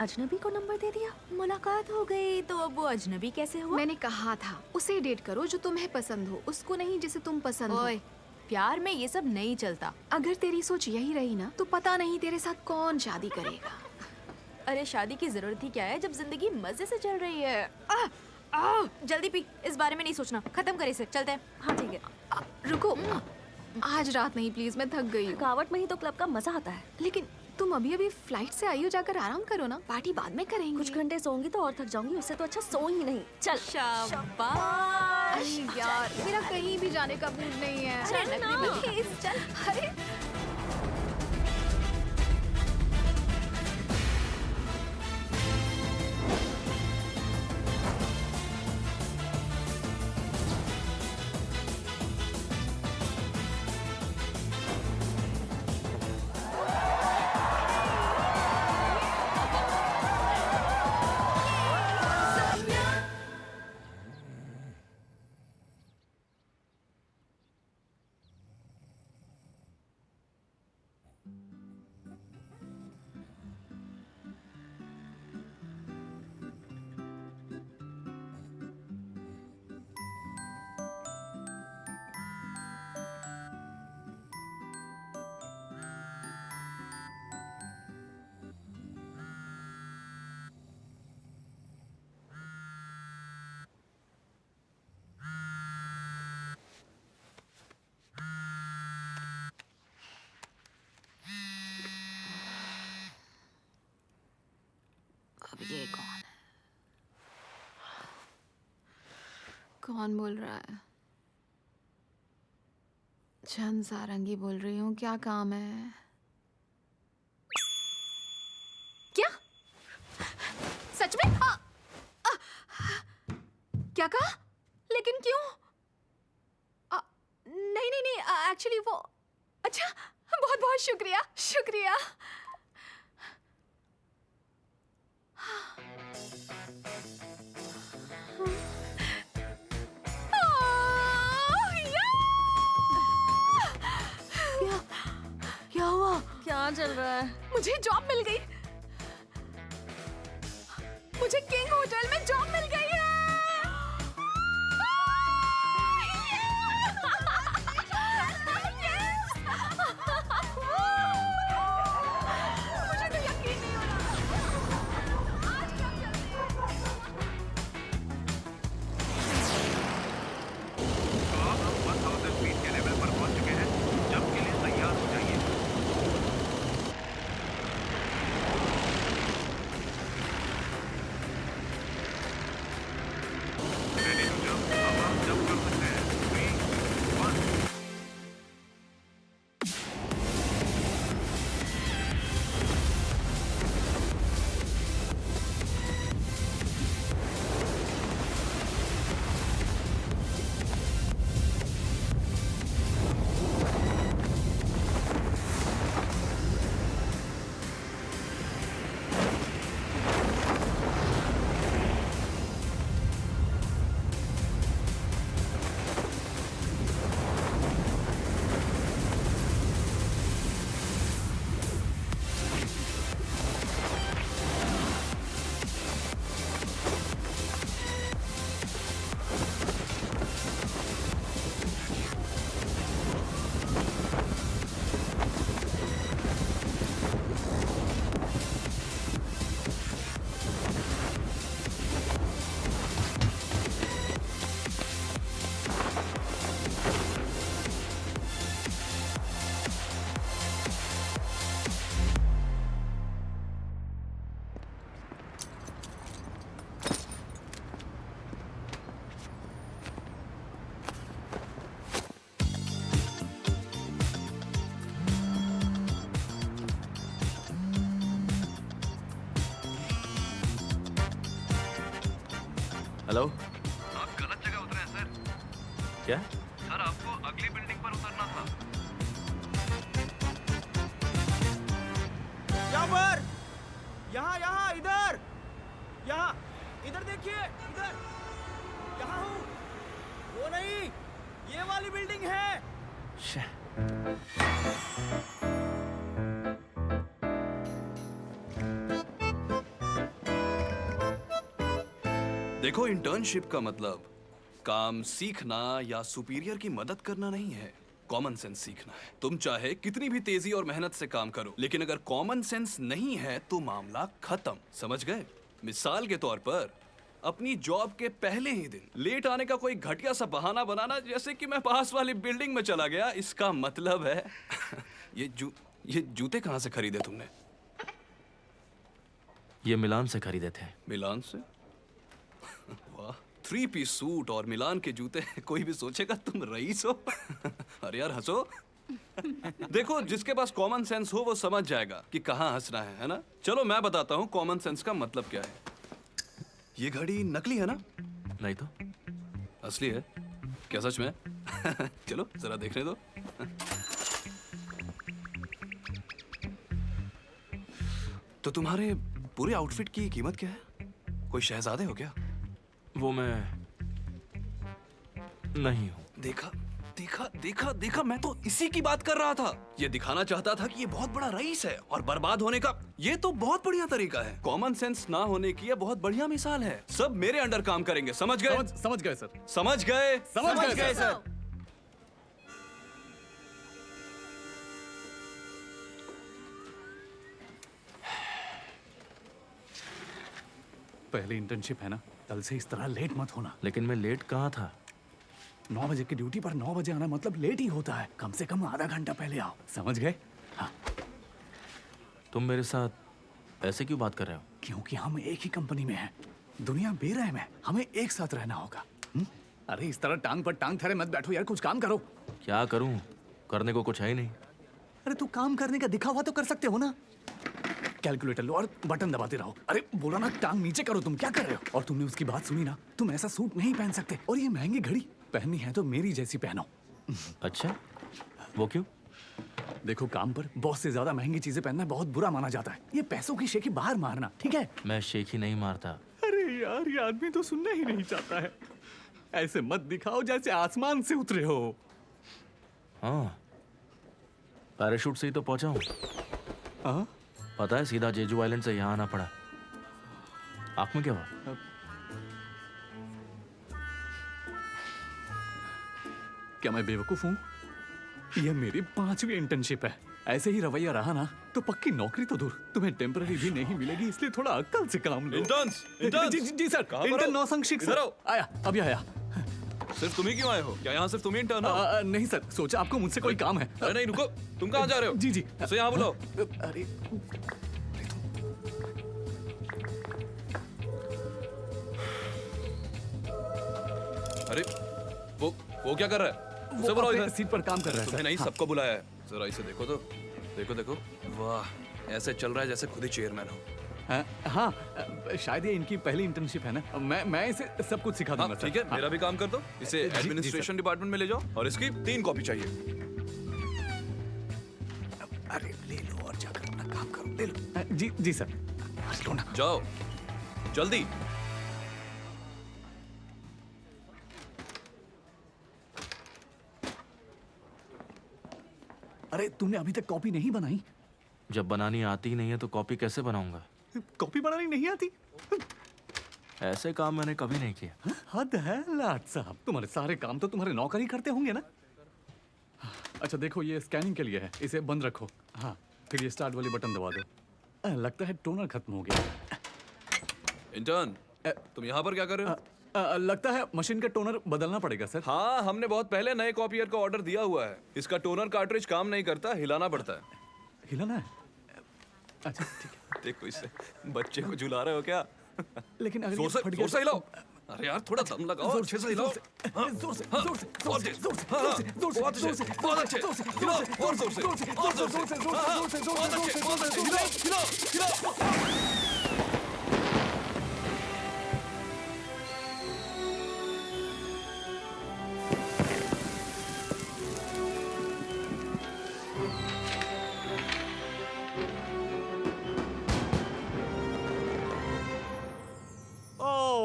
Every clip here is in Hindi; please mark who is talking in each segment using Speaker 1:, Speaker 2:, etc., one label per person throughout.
Speaker 1: अजनबी को नंबर दे दिया? मुलाकात हो गई तो अब वो अजनबी कैसे हुआ?
Speaker 2: मैंने कहा था उसे डेट करो जो तुम्हें पसंद हो, उसको नहीं जिसे तुम पसंद हो।
Speaker 1: ओए, प्यार में ये सब नहीं चलता।
Speaker 2: अगर तेरी सोच यही रही ना तो पता नहीं तेरे साथ कौन शादी करेगा।
Speaker 1: अरे शादी की जरूरत ही क्या है जब जिंदगी मजे से चल रही है। जल्दी पी, इस बारे में नहीं सोचना, खत्म कर इसे, चलते हैं। हाँ ठीक है।
Speaker 2: रुको, आज रात नहीं प्लीज, मैं थक गई हूँ।
Speaker 1: थकावट में ही तो क्लब का मजा आता है।
Speaker 2: लेकिन तुम अभी अभी फ्लाइट से आई हो, जाकर आराम करो ना, पार्टी बाद में करेंगे।
Speaker 1: कुछ घंटे सोऊंगी तो और थक जाऊंगी, उससे तो अच्छा सो ही नहीं। चल शाबाश।
Speaker 2: अरे यार, मेरा कहीं भी जाने का मूड नहीं है।
Speaker 1: अरे ना, प्लीज चल।
Speaker 2: अरे अब ये कौन है? कौन बोल रहा है? चंद सारंगी बोल रही हूँ, क्या काम है? क्या? सच में? क्या कहा? लेकिन क्यों? नहीं नहीं नहीं, एक्चुअली वो, अच्छा, बहुत बहुत शुक्रिया, शुक्रिया। क्या हुआ?
Speaker 1: क्या चल रहा है?
Speaker 2: मुझे जॉब मिल गई। मुझे किंग होटल में जॉब मिल गई है। मुझे तो यकीन नहीं हो रहा। आज क्या चल रहा है?
Speaker 3: तो अब हम 1000 फीट के लेवल पर पहुंच चुके हैं। जंप के लिए तैयार हो जाइए। Ready to jump. अब आप जंप कर सकते हैं। 3, 1।
Speaker 4: हेलो,
Speaker 3: आप गलत जगह उतरे हैं सर।
Speaker 4: क्या?
Speaker 3: सर आपको अगली बिल्डिंग पर उतरना था।
Speaker 5: यहाँ पर, यहाँ यहाँ इधर, यहाँ इधर देखिए, इधर, यहाँ हूँ। वो नहीं, ये वाली बिल्डिंग है।
Speaker 4: देखो, इंटर्नशिप का मतलब काम सीखना या सुपीरियर की मदद करना नहीं है, कॉमन सेंस सीखना है। तुम चाहे कितनी भी तेजी और मेहनत से काम करो, लेकिन अगर कॉमन सेंस नहीं है तो मामला खत्म। समझ गए? मिसाल के तौर पर अपनी जॉब के पहले ही दिन लेट आने का कोई घटिया सा बहाना बनाना, जैसे कि मैं पास वाली बिल्डिंग में चला गया, इसका मतलब है ये जूते कहाँ से खरीदे तुमने?
Speaker 6: ये मिलान से खरीदे थे।
Speaker 4: मिलान से? वाह, 3 पीस सूट और मिलान के जूते। कोई भी सोचेगा तुम रईस हो। अरे यार हंसो। देखो, जिसके पास कॉमन सेंस हो वो समझ जाएगा कि कहाँ हंसना है ना? चलो मैं बताता हूँ कॉमन सेंस का मतलब क्या है। ये घड़ी नकली है ना?
Speaker 6: नहीं तो
Speaker 4: असली है। क्या सच में? चलो जरा देखने दो। तो तुम्हारे पूरे आउटफिट की कीमत क्या है? कोई शहजादे हो क्या?
Speaker 6: वो मैं नहीं हूँ।
Speaker 4: देखा देखा देखा देखा, मैं तो इसी की बात कर रहा था। ये दिखाना चाहता था कि ये बहुत बड़ा रईस है और बर्बाद होने का ये तो बहुत बढ़िया तरीका है। कॉमन सेंस ना होने की ये बहुत बढ़िया मिसाल है। सब मेरे अंडर काम करेंगे, समझ गए?
Speaker 5: समझ गए सर।
Speaker 4: समझ गए?
Speaker 5: समझ गए सर। पहली इंटर्नशिप है ना, कल से इस तरह लेट मत होना।
Speaker 6: लेकिन मैं लेट कहाँ था?
Speaker 5: 9 बजे की ड्यूटी पर 9 बजे आना मतलब लेट ही होता है। कम से कम आधा घंटा पहले आओ, समझ गए? हाँ।
Speaker 6: तुम मेरे साथ ऐसे क्यों बात कर रहे हो?
Speaker 5: क्योंकि हम एक ही कंपनी में हैं। दुनिया बेरहम है, हमें एक साथ रहना होगा। अरे इस तरह टांग पर टांग धरे मत बैठो यार, कुछ काम करो।
Speaker 6: क्या करूं? करने को कुछ है ही नहीं।
Speaker 5: अरे तू काम करने का दिखावा तो कर सकते हो ना। कैलकुलेटर लो और बटन दबाते रहो। अरे बोला ना टांग नीचे करो, तुम क्या कर रहे हो? और तुमने उसकी बात सुनी ना, तुम ऐसा सूट नहीं पहन सकते। और ये महंगी घड़ी पहननी है तो मेरी जैसी पहनो।
Speaker 6: अच्छा, वो क्यों?
Speaker 5: देखो, काम पर बॉस से ज्यादा महंगी चीजें पहनना बहुत बुरा माना जाता है। ये पैसों की शेखी बाहर मारना, ठीक है?
Speaker 6: मैं शेखी नहीं मारता।
Speaker 5: अरे यार, ये आदमी तो सुनना ही नहीं चाहता है। ऐसे मत दिखाओ जैसे आसमान से उतरे हो।
Speaker 6: हाँ, पैराशूट से ही तो पहुंचा हूँ।
Speaker 5: हाँ?
Speaker 6: पता है, सीधा जेजू आइलैंड से यहाँ आना पड़ा। आँख में क्या हुआ?
Speaker 5: क्या मैं बेवकूफ हूँ? यह मेरी 5वीं इंटर्नशिप है। ऐसे ही रवैया रहा ना तो पक्की नौकरी तो दूर, तुम्हें टेम्पररी भी नहीं मिलेगी। इसलिए थोड़ा अक्ल से काम लो।
Speaker 4: इंटर्न्स,
Speaker 5: जी सर। इंटर्न नौसंशिक सर। आया, अभी आया।
Speaker 4: सिर्फ तुम ही क्यों आए हो? क्या यहाँ सिर्फ तुम ही इंटर्न हो?
Speaker 5: नहीं सर, सोचा आपको मुझसे कोई काम है।
Speaker 4: अरे नहीं, रुको, तुम कहाँ जा रहे हो?
Speaker 5: जी
Speaker 4: उसे यहाँ बुलाओ।
Speaker 5: अरे
Speaker 4: अरे वो क्या कर रहा है? उसे बुलाओ इधर।
Speaker 5: सीट पर काम कर रहा है
Speaker 4: तुम्हें
Speaker 5: सर।
Speaker 4: नहीं, सबको बुलाया है। जरा इसे देखो तो, देखो देखो, वाह, ऐसे चल रहा है जैसे खुद ही चेयरमैन हो।
Speaker 5: हाँ, शायद ये इनकी पहली इंटर्नशिप है ना। मैं इसे सब कुछ सिखा दूंगा।
Speaker 4: ठीक है, मेरा भी काम कर दो। इसे
Speaker 5: जी,
Speaker 4: एडमिनिस्ट्रेशन डिपार्टमेंट में ले जाओ और इसकी 3 कॉपी चाहिए।
Speaker 5: अरे ले लो और जाकर अपना काम करो। ले लो। जी सर। लो ना।
Speaker 4: जाओ जल्दी।
Speaker 5: अरे तुमने अभी तक कॉपी नहीं बनाई?
Speaker 6: जब बनानी आती ही नहीं है तो कॉपी कैसे बनाऊंगा?
Speaker 5: कॉपी बनानी नहीं आती?
Speaker 6: ऐसे काम मैंने कभी नहीं किया।
Speaker 5: हद है लाट साहब, तुम्हारे सारे काम तो तुम्हारे नौकर ही करते होंगे ना। अच्छा देखो, ये स्कैनिंग के लिए है, इसे बंद रखो। हाँ, फिर ये स्टार्ट वाली बटन दबा दो। लगता है टोनर खत्म हो गया।
Speaker 4: इंटर्न, तुम यहाँ पर क्या कर रहे हो?
Speaker 5: लगता है मशीन का टोनर बदलना पड़ेगा सर।
Speaker 4: हाँ, हमने बहुत पहले नए कॉपियर का ऑर्डर दिया हुआ है। इसका टोनर कार्ट्रिज काम नहीं करता, हिलाना पड़ता है।
Speaker 5: हिलाना है? अच्छा ठीक है।
Speaker 4: देखो इसे, बच्चे को झुला रहे हो क्या?
Speaker 5: लेकिन अगर
Speaker 4: जोर से हिलाओ। अरे यार, थोड़ा दम लगाओ, अच्छे से हिलाओ।
Speaker 5: जोर से,
Speaker 4: बहुत अच्छे, बहुत अच्छे, और जोर से, बहुत अच्छे, हिलाओ।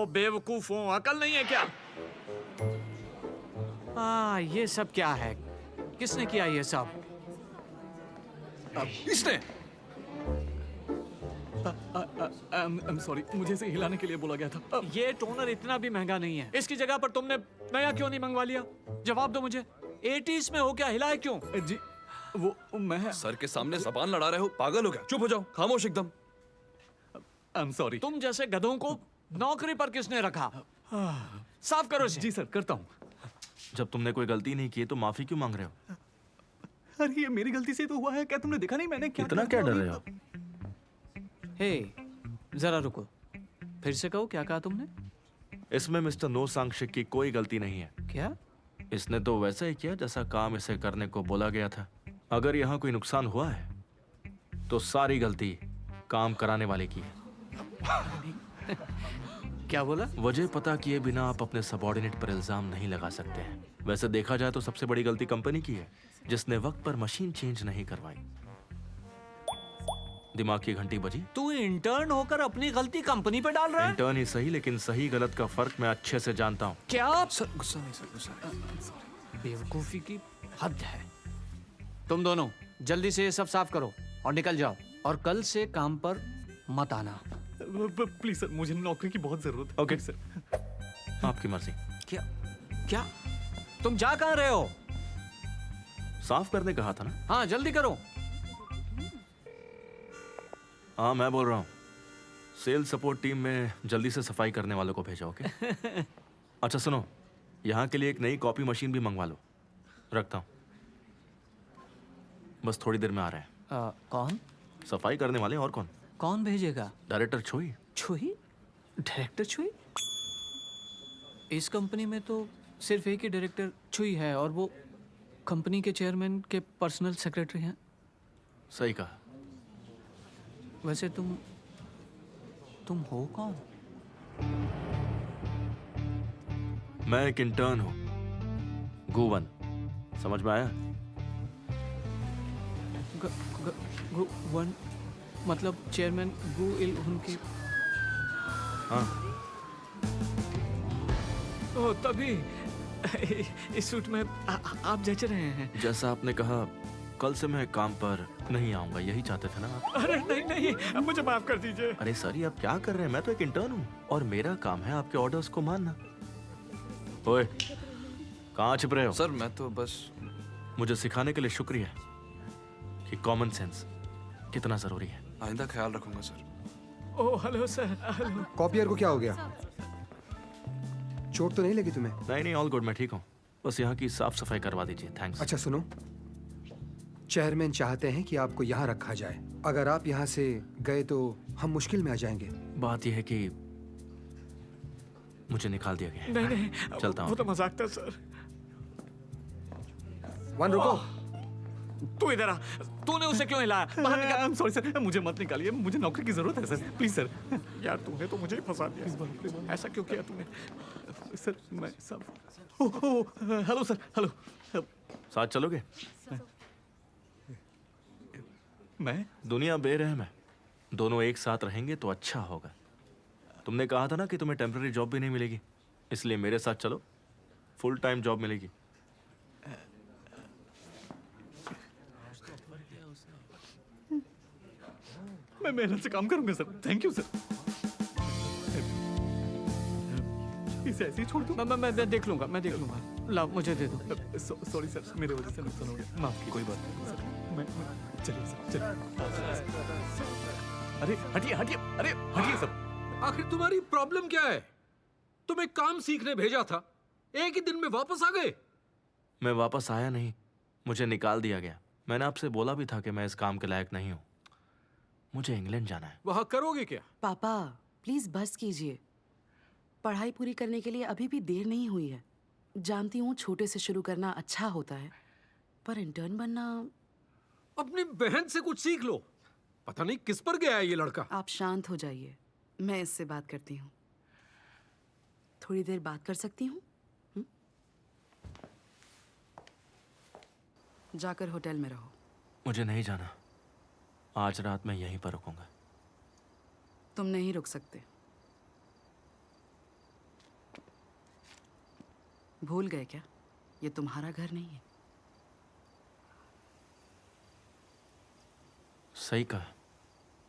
Speaker 5: बेवकूफ हूँ, अकल नहीं है क्या?
Speaker 7: ये सब क्या है? किसने किया ये सब?
Speaker 4: इसने।
Speaker 5: I'm sorry, मुझे इसे हिलाने के लिए बोला गया था।
Speaker 7: ये टोनर इतना भी महंगा नहीं है। इसकी जगह पर तुमने नया क्यों नहीं मंगवा लिया? जवाब दो मुझे। 80s में हो क्या, हिलाए क्यों?
Speaker 5: जी वो मैं
Speaker 4: सर के सामने जबान लड़ा रहे हो, पागल हो क्या? चुप हो जाओ, खामोश एकदम।
Speaker 5: I'm sorry।
Speaker 7: तुम जैसे गधों को नौकरी पर किसने रखा? साफ करो इसे।
Speaker 5: जी सर, करता हूँ।
Speaker 6: जब तुमने कोई गलती नहीं की तो माफी क्यों मांग रहे हो?
Speaker 5: अरे ये मेरी गलती से तो हुआ है, क्या तुमने देखा नहीं मैंने क्या
Speaker 6: इतना क्या डर रहे हो?
Speaker 7: हे, जरा रुको। फिर से कहो, क्या कहा तुमने?
Speaker 6: इसमें मिस्टर नो सांगशिक की कोई गलती नहीं है।
Speaker 7: क्या?
Speaker 6: इसने तो वैसा ही किया जैसा काम इसे करने को बोला गया था। अगर यहाँ कोई नुकसान हुआ है तो सारी गलती काम कराने वाले की है।
Speaker 7: क्या बोला?
Speaker 6: वजह पता किए बिना आप अपने सबॉर्डिनेट पर इल्जाम नहीं लगा सकते हैं। वैसे देखा जाए तो सबसे बड़ी गलती कंपनी की है, जिसने वक्त पर मशीन चेंज नहीं करवाई। दिमाग की घंटी बजी।
Speaker 7: तू इंटर्न होकर अपनी गलती कंपनी पे डाल रहा है?
Speaker 6: इंटर्न ही सही, लेकिन सही गलत का फर्क मैं अच्छे से जानता हूँ।
Speaker 7: क्या?
Speaker 5: सर गुस्सा नहीं, सर गुस्सा नहीं।
Speaker 7: बेवकूफी की हद है। तुम दोनों जल्दी से ये सब साफ करो और निकल जाओ, और कल से काम पर मत आना।
Speaker 5: प्लीज सर, मुझे नौकरी की बहुत जरूरत है।
Speaker 6: Okay
Speaker 5: sir.
Speaker 6: आपकी मर्जी।
Speaker 7: क्या? क्या? तुम जा कहाँ रहे हो?
Speaker 6: साफ करने कहा था ना?
Speaker 7: हाँ, जल्दी करो।
Speaker 6: हाँ, मैं बोल रहा हूँ। सेल सपोर्ट टीम में जल्दी से सफाई करने वालों को भेजो, ओके? अच्छा सुनो, यहाँ के लिए एक नई कॉपी मशीन भी मंगवा लो। रखता हूँ, बस थोड़ी देर में आ रहे हैं।
Speaker 7: कौन?
Speaker 6: सफाई करने वाले, और कौन?
Speaker 7: कौन भेजेगा?
Speaker 6: डायरेक्टर छोई।
Speaker 7: छुई? डायरेक्टर छुई? इस कंपनी में तो सिर्फ एक ही डायरेक्टर छुई है, और वो कंपनी के चेयरमैन के पर्सनल सेक्रेटरी हैं।
Speaker 6: सही कहा।
Speaker 7: वैसे तुम हो कौन?
Speaker 6: मैं एक इंटर्न हूँ, गुवन। समझ में आया?
Speaker 7: वन मतलब चेयरमैन गु इल उनकी।
Speaker 6: हाँ।
Speaker 7: ओ, तभी इस सूट में आप जच रहे हैं।
Speaker 6: जैसा आपने कहा, कल से मैं काम पर नहीं आऊंगा, यही चाहते थे ना आप?
Speaker 7: अरे नहीं नहीं, अब मुझे माफ कर दीजिए।
Speaker 6: अरे सर, ये आप क्या कर रहे हैं? मैं तो एक इंटर्न हूँ और मेरा काम है आपके ऑर्डर्स को मानना। ओए, कहाँ छिप रहे हो?
Speaker 4: सर मैं तो बस।
Speaker 6: मुझे सिखाने के लिए शुक्रिया कि कॉमन सेंस कितना जरूरी है।
Speaker 4: आइंदा ख्याल रखूंगा sir.
Speaker 7: Oh hello sir, hello.
Speaker 8: Copier को क्या हो गया? चोट तो नहीं लगी तुम्हें?
Speaker 6: नहीं नहीं, ऑल गुड, मैं ठीक हूँ। बस यहाँ की साफ सफाई करवा दीजिए, थैंक्स।
Speaker 8: अच्छा सुनो, चेयरमैन चाहते हैं कि आपको यहाँ रखा जाए। अगर आप यहाँ से गए तो हम मुश्किल में आ जाएंगे।
Speaker 6: बात यह है कि मुझे निकाल दिया गया है।
Speaker 7: नहीं नहीं,
Speaker 6: चलता हूँ।
Speaker 7: वो तो मजाक था सर।
Speaker 8: वन रुको।
Speaker 7: तू इधर आ। तूने उसे क्यों हिलाया? बाहर निकल।
Speaker 5: I'm sorry सर, मुझे मत निकालिए, मुझे नौकरी की जरूरत है सर, प्लीज सर।
Speaker 7: यार तूने तो मुझे ही फंसा दिया। ऐसा क्यों किया तूने?
Speaker 5: सर मैं सब। Hello sir, hello.
Speaker 6: साथ चलोगे?
Speaker 5: मैं?
Speaker 6: दुनिया बेरहम है, दोनों एक साथ रहेंगे तो अच्छा होगा। तुमने कहा था ना कि तुम्हें टेम्पररी जॉब भी नहीं मिलेगी, इसलिए मेरे साथ चलो, फुल टाइम जॉब मिलेगी।
Speaker 5: मैं मेहनत से काम करूंगा सर, थैंक यू सर। इसे ऐसे ही छोड़ दूं?
Speaker 7: मैं देख लूंगा, मैं देख लूंगा। लाओ, मुझे दे दो।
Speaker 5: सॉरी सर, मेरे वजह से नुकसान हो गया, माफ कीजिए।
Speaker 4: कोई बात नहीं
Speaker 5: सर, मैं चलिए सर, चलिए। अरे हटिए हटिए, अरे हटिए सर।
Speaker 9: आखिर तुम्हारी प्रॉब्लम क्या है? तुम्हें काम सीखने भेजा था, एक ही दिन में वापस आ गए।
Speaker 6: मैं वापस आया नहीं, मुझे निकाल दिया गया। मैंने आपसे बोला भी था कि मैं इस काम के लायक नहीं हूँ। मुझे इंग्लैंड जाना है।
Speaker 9: वहां करोगे क्या?
Speaker 10: पापा प्लीज बस कीजिए, पढ़ाई पूरी करने के लिए अभी भी देर नहीं हुई है। जानती हूँ छोटे से शुरू करना अच्छा होता है, पर इंटर्न बनना।
Speaker 9: अपनी बहन से कुछ सीख लो, पता नहीं किस पर गया है ये लड़का।
Speaker 10: आप शांत हो जाइए, मैं इससे बात करती हूँ। थोड़ी देर बात कर सकती हूँ? जाकर होटल में रहो।
Speaker 6: मुझे नहीं जाना, आज रात मैं यहीं पर रुकूंगा।
Speaker 10: तुम नहीं रुक सकते। भूल गए क्या? ये तुम्हारा घर नहीं है।
Speaker 6: सही कहा,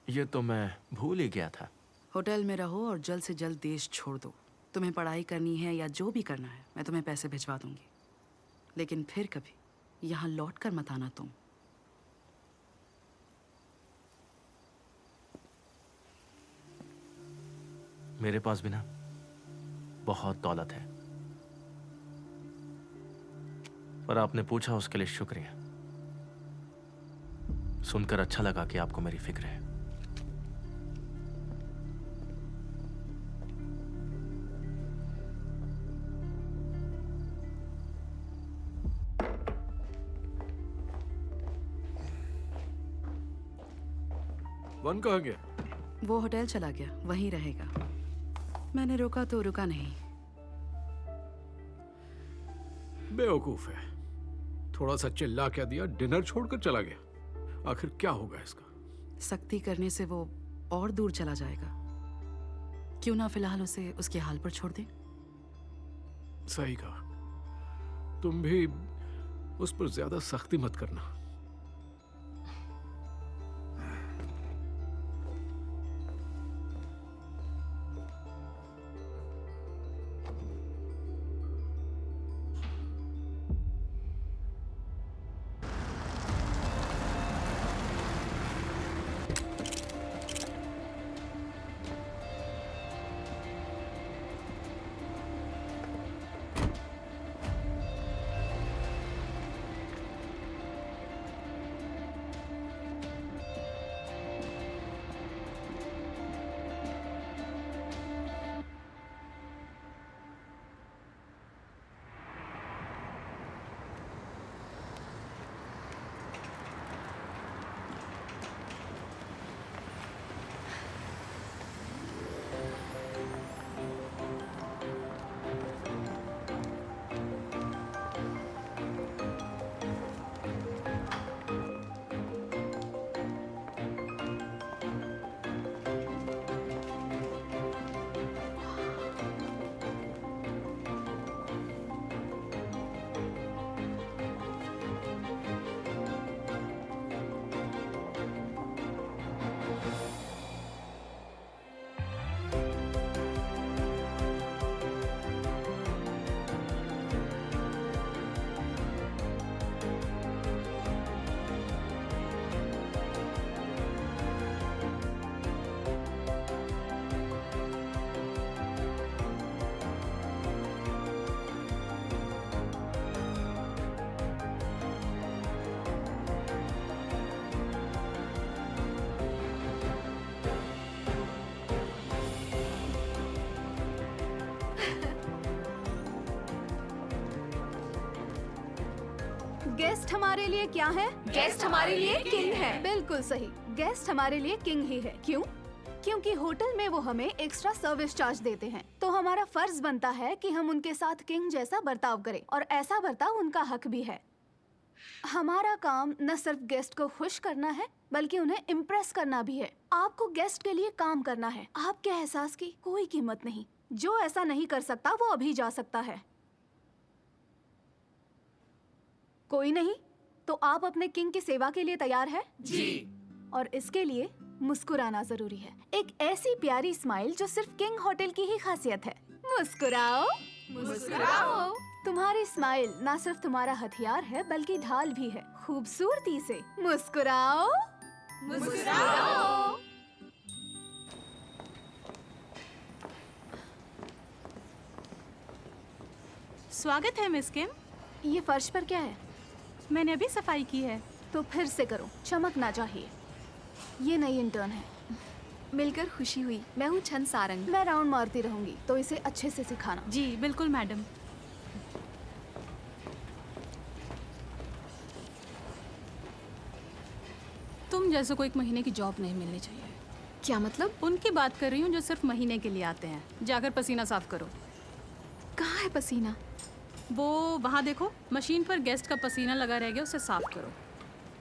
Speaker 6: ये तो मैं भूल ही गया था।
Speaker 10: होटल में रहो और जल्द से जल्द देश छोड़ दो। तुम्हें पढ़ाई करनी है या जो भी करना है, मैं तुम्हें पैसे भिजवा दूंगी, लेकिन फिर कभी यहाँ लौट कर मत आना तुम।
Speaker 6: मेरे पास भी ना बहुत दौलत है, पर आपने पूछा उसके लिए शुक्रिया। सुनकर अच्छा लगा कि आपको मेरी फिक्र है।
Speaker 9: वन कहाँ गया?
Speaker 10: वो होटल चला गया, वहीं रहेगा। मैंने रोका तो रुका नहीं।
Speaker 9: बेवकूफ है, थोड़ा सा चिल्ला क्या दिया, डिनर छोड़कर चला गया। आखिर क्या होगा इसका?
Speaker 10: सख्ती करने से वो और दूर चला जाएगा। क्यों ना फिलहाल उसे उसके हाल पर छोड़ दें?
Speaker 9: सही कहा। तुम भी उस पर ज्यादा सख्ती मत करना।
Speaker 2: गेस्ट हमारे लिए क्या है?
Speaker 1: गेस्ट हमारे लिए किंग है।
Speaker 2: बिल्कुल सही, गेस्ट हमारे लिए किंग ही है। क्यों? क्योंकि होटल में वो हमें एक्स्ट्रा सर्विस चार्ज देते हैं, तो हमारा फर्ज बनता है कि हम उनके साथ किंग जैसा बर्ताव करें, और ऐसा बर्ताव उनका हक भी है। हमारा काम न सिर्फ गेस्ट को खुश करना है, बल्कि उन्हें इम्प्रेस करना भी है। आपको गेस्ट के लिए काम करना है। आपके एहसास की कोई कीमत नहीं। जो ऐसा नहीं कर सकता वो अभी जा सकता है। कोई नहीं? तो आप अपने किंग की सेवा के लिए तैयार है?
Speaker 1: जी।
Speaker 2: और इसके लिए मुस्कुराना जरूरी है। एक ऐसी प्यारी स्माइल जो सिर्फ किंग होटल की ही खासियत है। मुस्कुराओ,
Speaker 1: मुस्कुराओ।
Speaker 2: तुम्हारी स्माइल ना सिर्फ तुम्हारा हथियार है, बल्कि ढाल भी है। खूबसूरती से मुस्कुराओ,
Speaker 1: मुस्कुराओ।
Speaker 11: स्वागत है मिस किम।
Speaker 2: ये फर्श पर क्या है?
Speaker 11: मैंने अभी सफाई की है।
Speaker 2: तो फिर से करो, चमकना चाहिए। ये नई इंटर्न है।
Speaker 1: मिलकर खुशी हुई। मैं हूँ छन सारंग।
Speaker 2: मैं राउंड मारती रहूंगी, तो इसे अच्छे से सिखाना।
Speaker 11: जी बिल्कुल मैडम। तुम जैसे को एक महीने की जॉब नहीं मिलनी चाहिए।
Speaker 1: क्या मतलब?
Speaker 11: उनकी बात कर रही हूँ जो सिर्फ महीने के लिए आते हैं। जाकर पसीना साफ करो।
Speaker 1: कहाँ है पसीना?
Speaker 11: वो वहाँ देखो, मशीन पर गेस्ट का पसीना लगा रह गया, उसे साफ करो।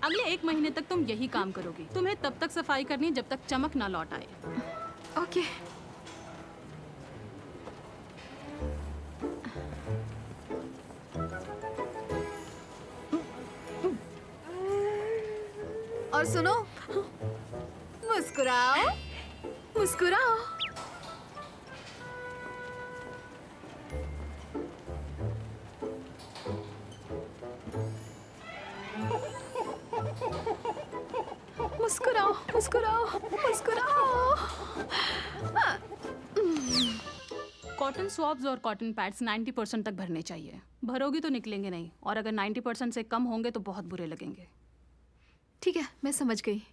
Speaker 11: अगले 1 महीने तक तुम यही काम करोगी। तुम्हें तब तक सफाई करनी है जब तक चमक ना लौट आए।
Speaker 1: ओके।
Speaker 2: और सुनो, मुस्कुराओ,
Speaker 1: मुस्कुराओ।
Speaker 2: मुस्कुराओ मुस्कुराओ मुस्कुराओ।
Speaker 11: कॉटन स्वॉब्स और कॉटन पैड्स 90% तक भरने चाहिए। भरोगी तो निकलेंगे नहीं, और अगर 90% से कम होंगे तो बहुत बुरे लगेंगे।
Speaker 2: ठीक है, मैं समझ गई।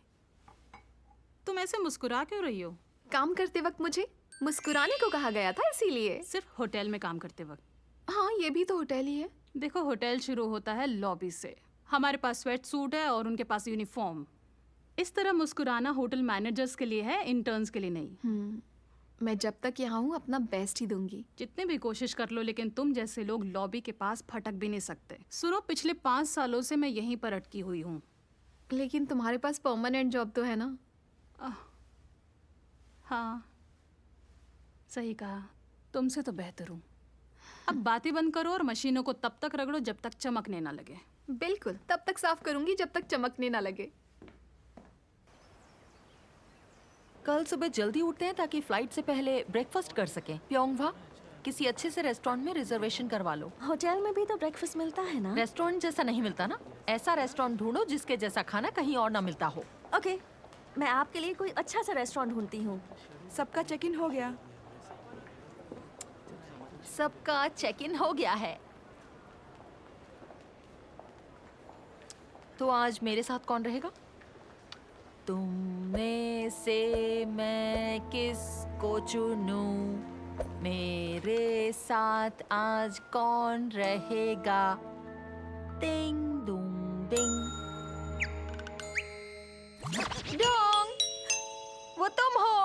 Speaker 11: तुम ऐसे मुस्कुरा क्यों रही हो?
Speaker 2: काम करते वक्त मुझे मुस्कुराने को कहा गया था, इसीलिए।
Speaker 11: सिर्फ होटल में काम करते वक्त?
Speaker 2: हाँ, ये भी तो होटल ही है।
Speaker 11: देखो, होटल शुरू होता है लॉबी से। हमारे पास स्वेट सूट है और उनके पास यूनिफॉर्म। इस तरह मुस्कुराना होटल मैनेजर्स के लिए है, इंटर्न्स के लिए नहीं।
Speaker 2: मैं जब तक यहाँ हूँ अपना बेस्ट ही दूंगी।
Speaker 11: जितने भी कोशिश कर लो, लेकिन तुम जैसे लोग लॉबी के पास फटक भी नहीं सकते। सुनो, पिछले 5 सालों से मैं यहीं पर अटकी हुई हूँ।
Speaker 2: लेकिन तुम्हारे पास परमानेंट जॉब तो है ना?
Speaker 11: हाँ, सही कहा। तुमसे तो बेहतर हूँ। अब बातें बंद करो और मशीनों को तब तक रगड़ो जब तक चमकने ना लगे।
Speaker 2: बिल्कुल, तब तक साफ करूंगी जब तक चमकने ना लगे।
Speaker 12: कल सुबह जल्दी उठते हैं ताकि फ्लाइट से पहले ब्रेकफास्ट कर सकें। प्योंगवा, किसी अच्छे से रेस्टोरेंट में रिजर्वेशन करवा लो।
Speaker 1: होटल में भी तो ब्रेकफास्ट मिलता है ना?
Speaker 12: रेस्टोरेंट जैसा नहीं मिलता ना। ऐसा रेस्टोरेंट ढूंढो जिसके जैसा खाना कहीं और ना मिलता हो।
Speaker 1: ओके, मैं आपके लिए कोई अच्छा सा रेस्टोरेंट ढूंढती हूँ।
Speaker 13: सबका चेक इन हो गया?
Speaker 12: सबका चेक इन हो गया है। तो आज मेरे साथ कौन रहेगा? तुम में से मैं किसको चुनूं? मेरे साथ आज कौन रहेगा? टिंग डूंग डिंग। डोंग, वो तुम हो?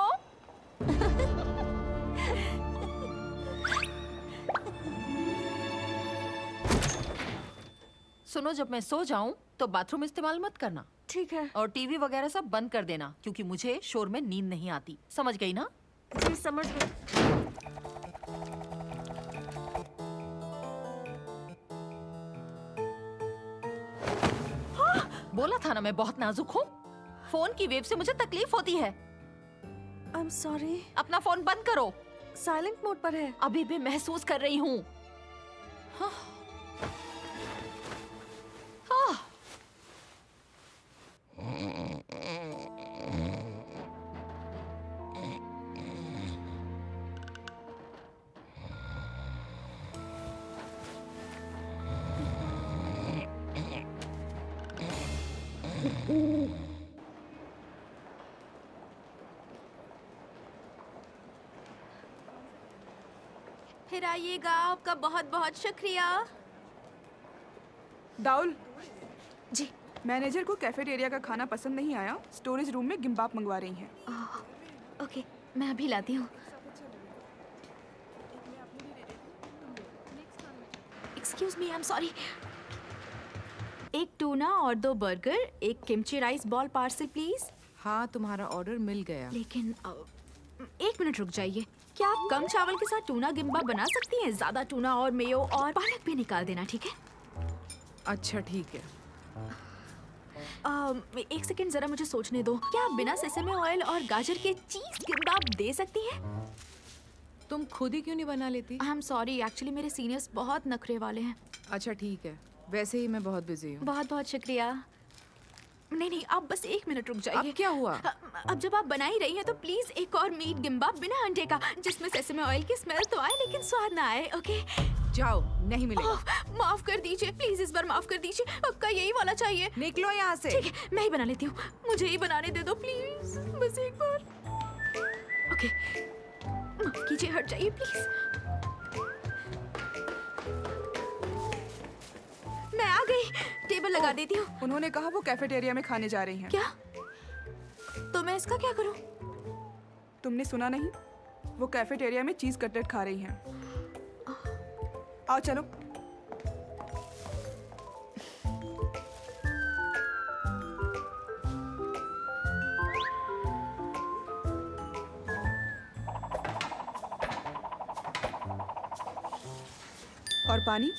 Speaker 12: सुनो, जब मैं सो जाऊं तो बाथरूम इस्तेमाल मत करना।
Speaker 1: ठीक है।
Speaker 12: और टीवी वगैरह सब बंद कर देना, क्योंकि मुझे शोर में नींद नहीं आती। समझ गई ना?
Speaker 1: जी, समझ गई।
Speaker 12: बोला था ना मैं बहुत नाजुक हूँ। फोन की वेव से मुझे तकलीफ होती है।
Speaker 1: I'm sorry।
Speaker 12: अपना फोन बंद करो।
Speaker 1: साइलेंट मोड पर है।
Speaker 12: अभी भी महसूस कर रही हूँ। हाँ। हाँ।
Speaker 2: फिर आइएगा, आपका बहुत बहुत शुक्रिया।
Speaker 13: दाउल
Speaker 2: जी।
Speaker 13: मैनेजर को कैफेटेरिया का खाना पसंद नहीं आया, स्टोरेज रूम में गिम्बाप मंगवा रही हैं।
Speaker 2: ओके, मैं अभी लाती हूँ। Excuse me, I am sorry. एक टूना और 2 बर्गर, एक kimchi rice ball parcel please.
Speaker 13: हाँ, तुम्हारा ऑर्डर मिल गया।
Speaker 2: लेकिन 1 मिनट रुक जाइए। क्या आप कम चावल के साथ टूना गिम्बाप बना सकती हैं? ज्यादा टूना और मेयो और पालक भी निकाल देना, ठीक है?
Speaker 13: अच्छा, ठीक है।
Speaker 2: 1 सेकंड, जरा मुझे सोचने दो। क्या आप बिना सेसमे ऑयल और गाजर के चीज गिम्बाप दे सकती हैं?
Speaker 13: तुम खुद ही क्यों नहीं बना लेती?
Speaker 2: आई एम सॉरी, एक्चुअली मेरे सीनियर्स बहुत नखरे वाले हैं।
Speaker 13: अच्छा, ठीक है। वैसे ही मैं बहुत बिजी हूँ।
Speaker 2: बहुत बहुत शुक्रिया। नहीं, आप बस 1 मिनट रुक जाइए।
Speaker 13: अब क्या हुआ?
Speaker 2: अब जब आप बना ही रही हैं तो प्लीज एक और मीट गिम्बाप बिना अंडे का, जिसमें सेसमे ऑयल की स्मेल तो आए लेकिन स्वाद ना आए। ओके,
Speaker 13: जाओ, नहीं मिलेगा।
Speaker 2: माफ कर दीजिए प्लीज, इस बार माफ कर दीजिए। पक्का यही वाला चाहिए।
Speaker 13: निकलो यहाँ से।
Speaker 2: ठीक है, मैं ही बना लेती हूँ। मुझे ही बनाने दे दो प्लीज, बस एक बार। ओके, माफ कीजिए, हट जाइए प्लीज। मैं आ गई, टेबल लगा देती हूँ।
Speaker 13: उन्होंने कहा वो कैफेटेरिया में खाने जा रही हैं।
Speaker 2: क्या? तो मैं इसका क्या करूँ?
Speaker 13: तुमने सुना नहीं? वो कैफेटेरिया में चीज कटलेट खा रही हैं। आओ चलो। और पानी?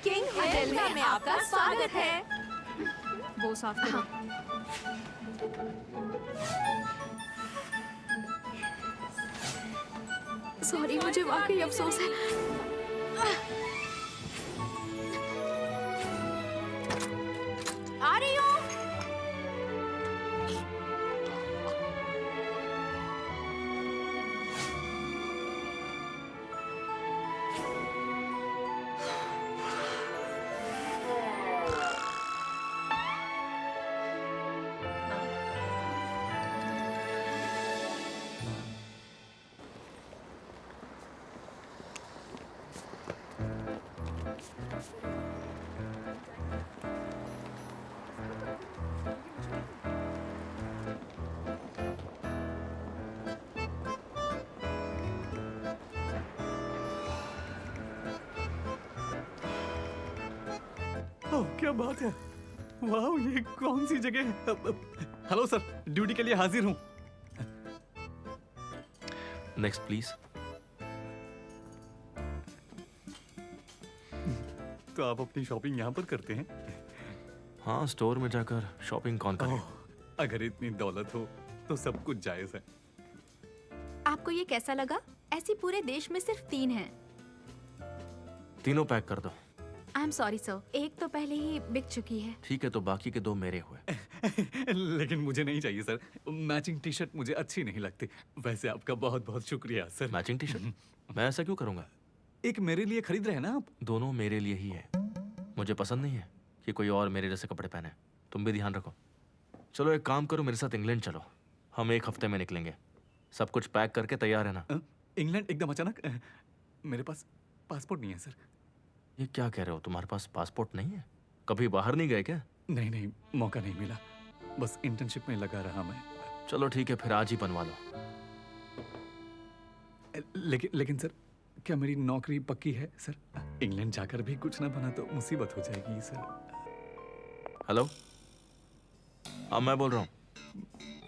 Speaker 2: किंग होटल में आपका स्वागत है।
Speaker 11: वो साफ करो।
Speaker 2: सॉरी, मुझे वाकई अफसोस है।
Speaker 5: क्या बात है, वाह, ये कौन सी जगह है? हेलो सर, ड्यूटी के लिए हाजिर हूँ।
Speaker 6: Next please.
Speaker 5: तो आप अपनी शॉपिंग यहाँ पर करते हैं?
Speaker 6: हाँ, स्टोर में जाकर शॉपिंग कौन करे?
Speaker 5: अगर इतनी दौलत हो तो सब कुछ जायज है।
Speaker 1: आपको ये कैसा लगा? ऐसी पूरे देश में सिर्फ 3 हैं।
Speaker 6: तीनों पैक कर दो।
Speaker 1: आई एम सॉरी सर, एक तो पहले ही बिक चुकी है।
Speaker 6: ठीक है, तो बाकी के 2 मेरे हुए।
Speaker 5: लेकिन मुझे नहीं चाहिए सर, मैचिंग टी शर्ट मुझे अच्छी नहीं लगती। वैसे आपका बहुत बहुत शुक्रिया सर।
Speaker 6: Matching T shirt? मैं ऐसा क्यों करूंगा?
Speaker 5: एक मेरे लिए खरीद रहे हैं ना आप?
Speaker 6: दोनों मेरे लिए ही है। मुझे पसंद नहीं है कि कोई और मेरे जैसे कपड़े पहने। तुम भी ध्यान रखो। चलो एक काम करो, मेरे साथ इंग्लैंड चलो। हम 1 हफ्ते में निकलेंगे। सब कुछ पैक करके तैयार है ना?
Speaker 5: इंग्लैंड एकदम अचानक? मेरे पास पासपोर्ट नहीं है सर।
Speaker 6: ये क्या कह रहे हो, तुम्हारे पास पासपोर्ट नहीं है? कभी बाहर नहीं गए क्या?
Speaker 5: नहीं नहीं, मौका नहीं मिला, बस इंटर्नशिप में लगा रहा मैं।
Speaker 6: चलो ठीक है, फिर आज ही बनवा लो।
Speaker 5: लेकिन सर, क्या मेरी नौकरी पक्की है सर? इंग्लैंड जाकर भी कुछ ना बना तो मुसीबत हो जाएगी सर।
Speaker 6: हेलो, अब मैं बोल रहा हूँ।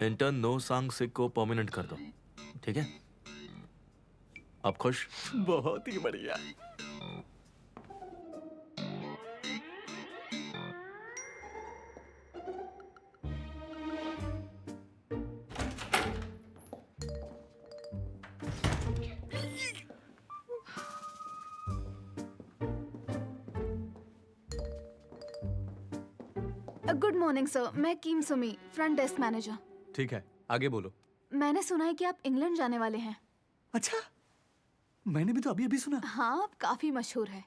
Speaker 6: इंटर्न नो सांग सिक को परमानेंट कर दो, ठीक है? अब खुश?
Speaker 5: बहुत ही बढ़िया।
Speaker 2: गुड मॉर्निंग सर, मैं कीम सुमी, फ्रंट डेस्क मैनेजर।
Speaker 5: ठीक है, आगे बोलो।
Speaker 2: मैंने सुना है कि आप इंग्लैंड जाने वाले हैं।
Speaker 5: अच्छा, मैंने भी तो अभी अभी सुना।
Speaker 2: हाँ, आप काफी मशहूर है।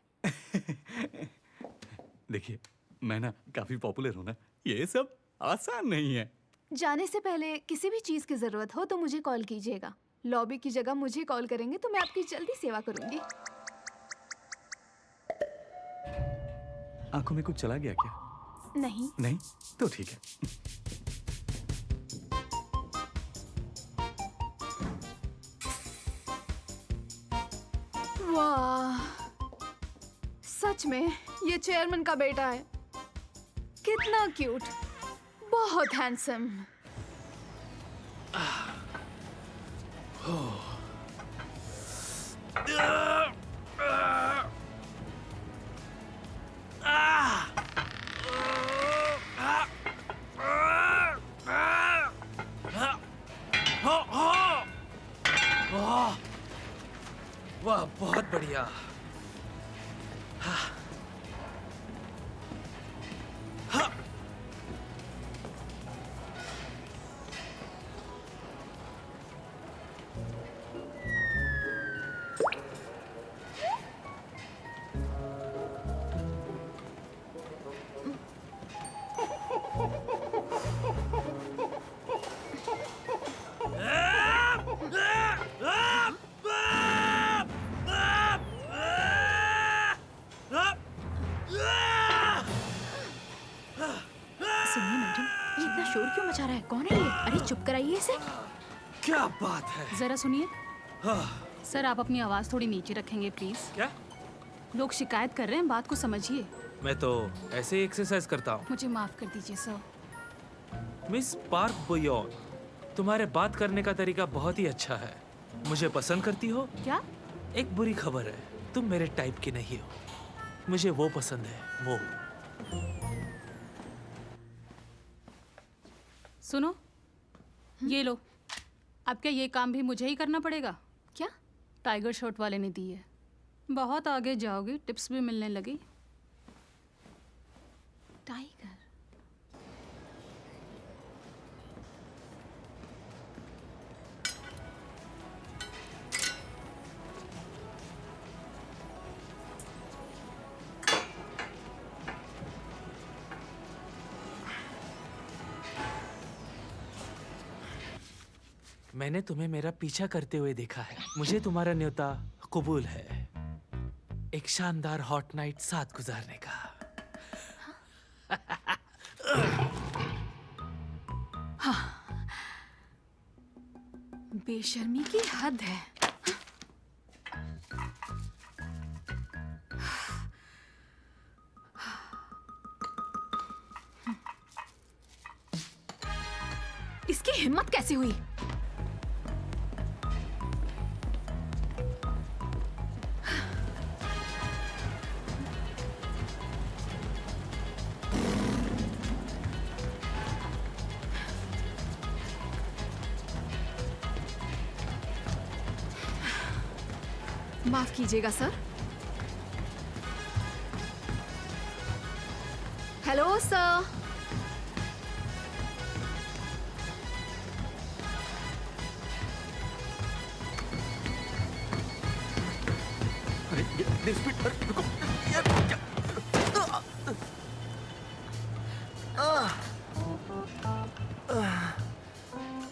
Speaker 5: देखिए, मैं ना काफी पॉपुलर हूँ ना, ये सब आसान नहीं है।
Speaker 2: जाने से पहले किसी भी चीज की जरूरत हो तो मुझे कॉल कीजिएगा। लॉबी की जगह मुझे कॉल करेंगे तो मैं आपकी जल्दी सेवा करूंगी।
Speaker 5: आंखों में कुछ चला गया क्या?
Speaker 2: नहीं।
Speaker 5: नहीं? तो ठीक है।
Speaker 2: वाह, सच में ये चेयरमैन का बेटा है। कितना क्यूट, बहुत हैंडसम।
Speaker 7: वाह, बहुत बढ़िया।
Speaker 1: सुनिए मैडम, ये इतना शोर क्यों मचा रहा है? कौन है ये? अरे चुप कराइए इसे।
Speaker 7: क्या बात है?
Speaker 11: जरा सुनिए। सर, आप अपनी आवाज थोड़ी नीचे रखेंगे प्लीज।
Speaker 7: क्या?
Speaker 11: लोग शिकायत कर रहे हैं, बात को समझिए।
Speaker 7: मैं तो ऐसे ही एक्सरसाइज करता हूँ।
Speaker 11: मुझे माफ कर दीजिए सर।
Speaker 7: मिस पार्क बुयोन, तुम्हारे बात करने का तरीका बहुत ही अच्छा है। मुझे पसंद करती हो?
Speaker 11: क्या?
Speaker 7: एक बुरी खबर है, तुम मेरे टाइप की नहीं हो। मुझे वो पसंद है, वो।
Speaker 11: सुनो, ये लो। अब क्या ये काम भी मुझे ही करना पड़ेगा?
Speaker 2: क्या?
Speaker 11: टाइगर शॉट वाले ने दी है। बहुत आगे जाओगी, टिप्स भी मिलने लगी।
Speaker 2: टाइगर?
Speaker 7: मैंने तुम्हें मेरा पीछा करते हुए देखा है। मुझे तुम्हारा न्योता कबूल है, एक शानदार हॉट नाइट साथ गुजारने का।
Speaker 2: हाँ, बेशर्मी की हद है। कैसी हुई? माफ कीजिएगा सर। Hello sir.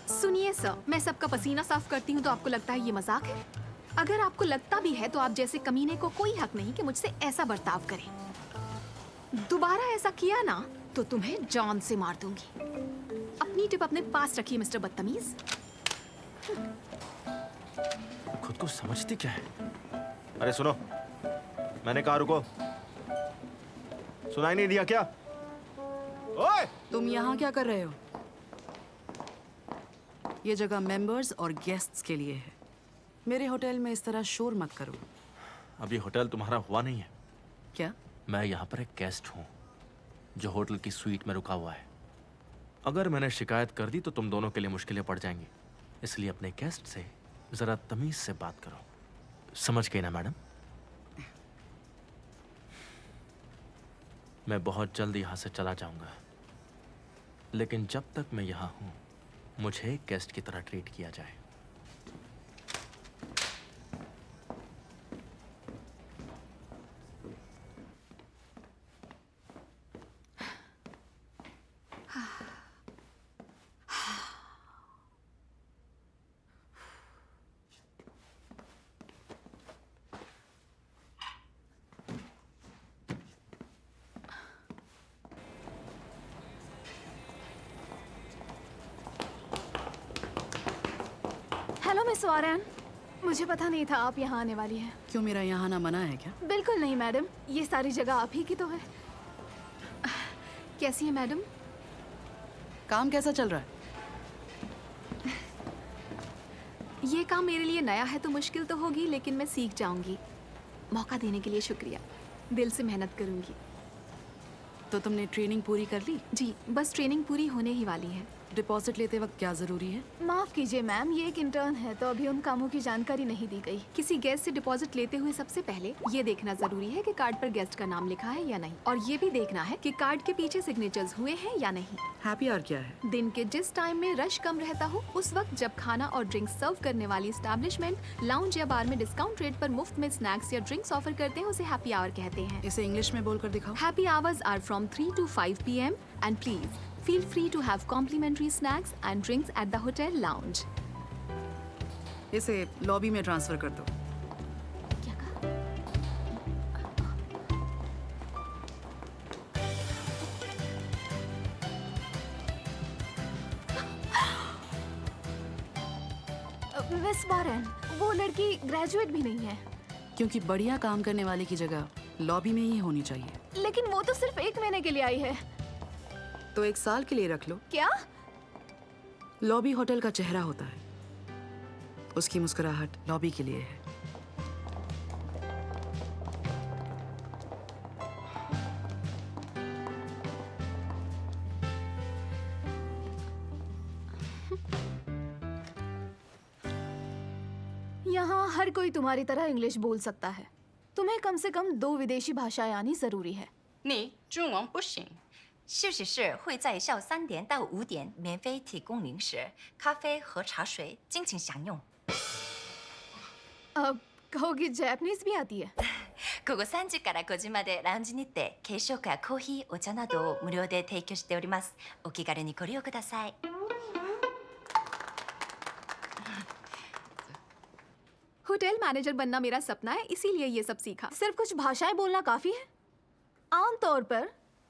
Speaker 2: सुनिए सर, मैं सबका पसीना साफ करती हूँ तो आपको लगता है ये मजाक है? अगर आपको लगता भी है तो आप जैसे कमीने को कोई हक नहीं कि मुझसे ऐसा बर्ताव करे। दोबारा ऐसा किया ना तो तुम्हें जान से मार दूंगी। अपनी टिप अपने पास रखिए मिस्टर बदतमीज।
Speaker 6: खुद को समझती क्या है? अरे सुनो, मैंने कहा रुको। सुनाई नहीं दिया क्या? ओए!
Speaker 10: तुम यहाँ क्या कर रहे हो? ये जगह मेंबर्स और गेस्ट्स के लिए है। मेरे होटल में इस तरह शोर मत करो।
Speaker 6: अभी होटल तुम्हारा हुआ नहीं है।
Speaker 10: क्या?
Speaker 6: मैं यहाँ पर एक गेस्ट हूँ जो होटल की स्वीट में रुका हुआ है। अगर मैंने शिकायत कर दी तो तुम दोनों के लिए मुश्किलें पड़ जाएंगी। इसलिए अपने गेस्ट से जरा तमीज से बात करो। समझ गई ना मैडम? मैं बहुत जल्द यहाँ से चला जाऊंगा, लेकिन जब तक मैं यहाँ हूँ मुझे एक गेस्ट की तरह ट्रीट किया जाए।
Speaker 2: हेलो मिस वॉरेन, मुझे पता नहीं था आप यहाँ आने वाली हैं।
Speaker 10: क्यों, मेरा यहाँ आना मना है क्या?
Speaker 2: बिल्कुल नहीं मैडम, ये सारी जगह आप ही की तो है। कैसी है मैडम?
Speaker 10: काम कैसा चल रहा है?
Speaker 2: ये काम मेरे लिए नया है तो मुश्किल तो होगी, लेकिन मैं सीख जाऊंगी। मौका देने के लिए शुक्रिया। दिल से मेहनत करूंगी।
Speaker 10: तो तुमने ट्रेनिंग पूरी कर ली?
Speaker 2: जी, बस ट्रेनिंग पूरी होने ही वाली है।
Speaker 10: डिपॉजिट लेते वक्त क्या जरूरी है?
Speaker 2: माफ कीजिए मैम, ये एक इंटर्न है तो अभी उन कामों की जानकारी नहीं दी गई। किसी गेस्ट से डिपॉजिट लेते हुए सबसे पहले ये देखना जरूरी है कि कार्ड पर गेस्ट का नाम लिखा है या नहीं, और ये भी देखना है कि कार्ड के पीछे सिग्नेचर्स हुए हैं या नहीं।
Speaker 10: हैप्पी आवर क्या है?
Speaker 2: दिन के जिस टाइम में रश कम रहता हो उस वक्त जब खाना और ड्रिंक्स सर्व करने वाली एस्टैब्लिशमेंट लाउंज या बार में डिस्काउंट रेट पर मुफ्त में स्नैक्स या ड्रिंक्स ऑफर करते हैं, उसे हैप्पी आवर कहते हैं।
Speaker 10: इसे इंग्लिश में बोलकर दिखाओ।
Speaker 2: Happy hours are from 3 to 5 p.m. and please feel free to have complimentary snacks and drinks at the hotel lounge.
Speaker 10: इसे लॉबी में ट्रांसफर कर दो।
Speaker 2: क्या कहा? मिस वॉरेन, वो लड़की ग्रेजुएट भी नहीं है।
Speaker 10: क्योंकि बढ़िया काम करने वाले की जगह लॉबी में ही होनी चाहिए।
Speaker 2: लेकिन वो तो सिर्फ 1 महीने के लिए आई है।
Speaker 10: तो 1 साल के लिए रख लो।
Speaker 2: क्या?
Speaker 10: लॉबी होटल का चेहरा होता है, उसकी मुस्कुराहट लॉबी के लिए है।
Speaker 2: यहाँ हर कोई तुम्हारी तरह इंग्लिश बोल सकता है। तुम्हें कम से कम 2 विदेशी भाषाएं आनी जरूरी है।
Speaker 14: 你中文不行。休息室会在下午3点到5点免费提供零食、咖啡和茶水，尽情享用。
Speaker 2: कहोगी जैपनीज भी आती है?
Speaker 14: 午後3時から5時までラウンジにて軽食やコーヒー、お茶などを無料で提供しております。お気軽にご利用ください。
Speaker 2: होटल मैनेजर बनना मेरा सपना है, इसीलिए ये सब सीखा। सिर्फ कुछ भाषाएं बोलना काफी है। आमतौर पर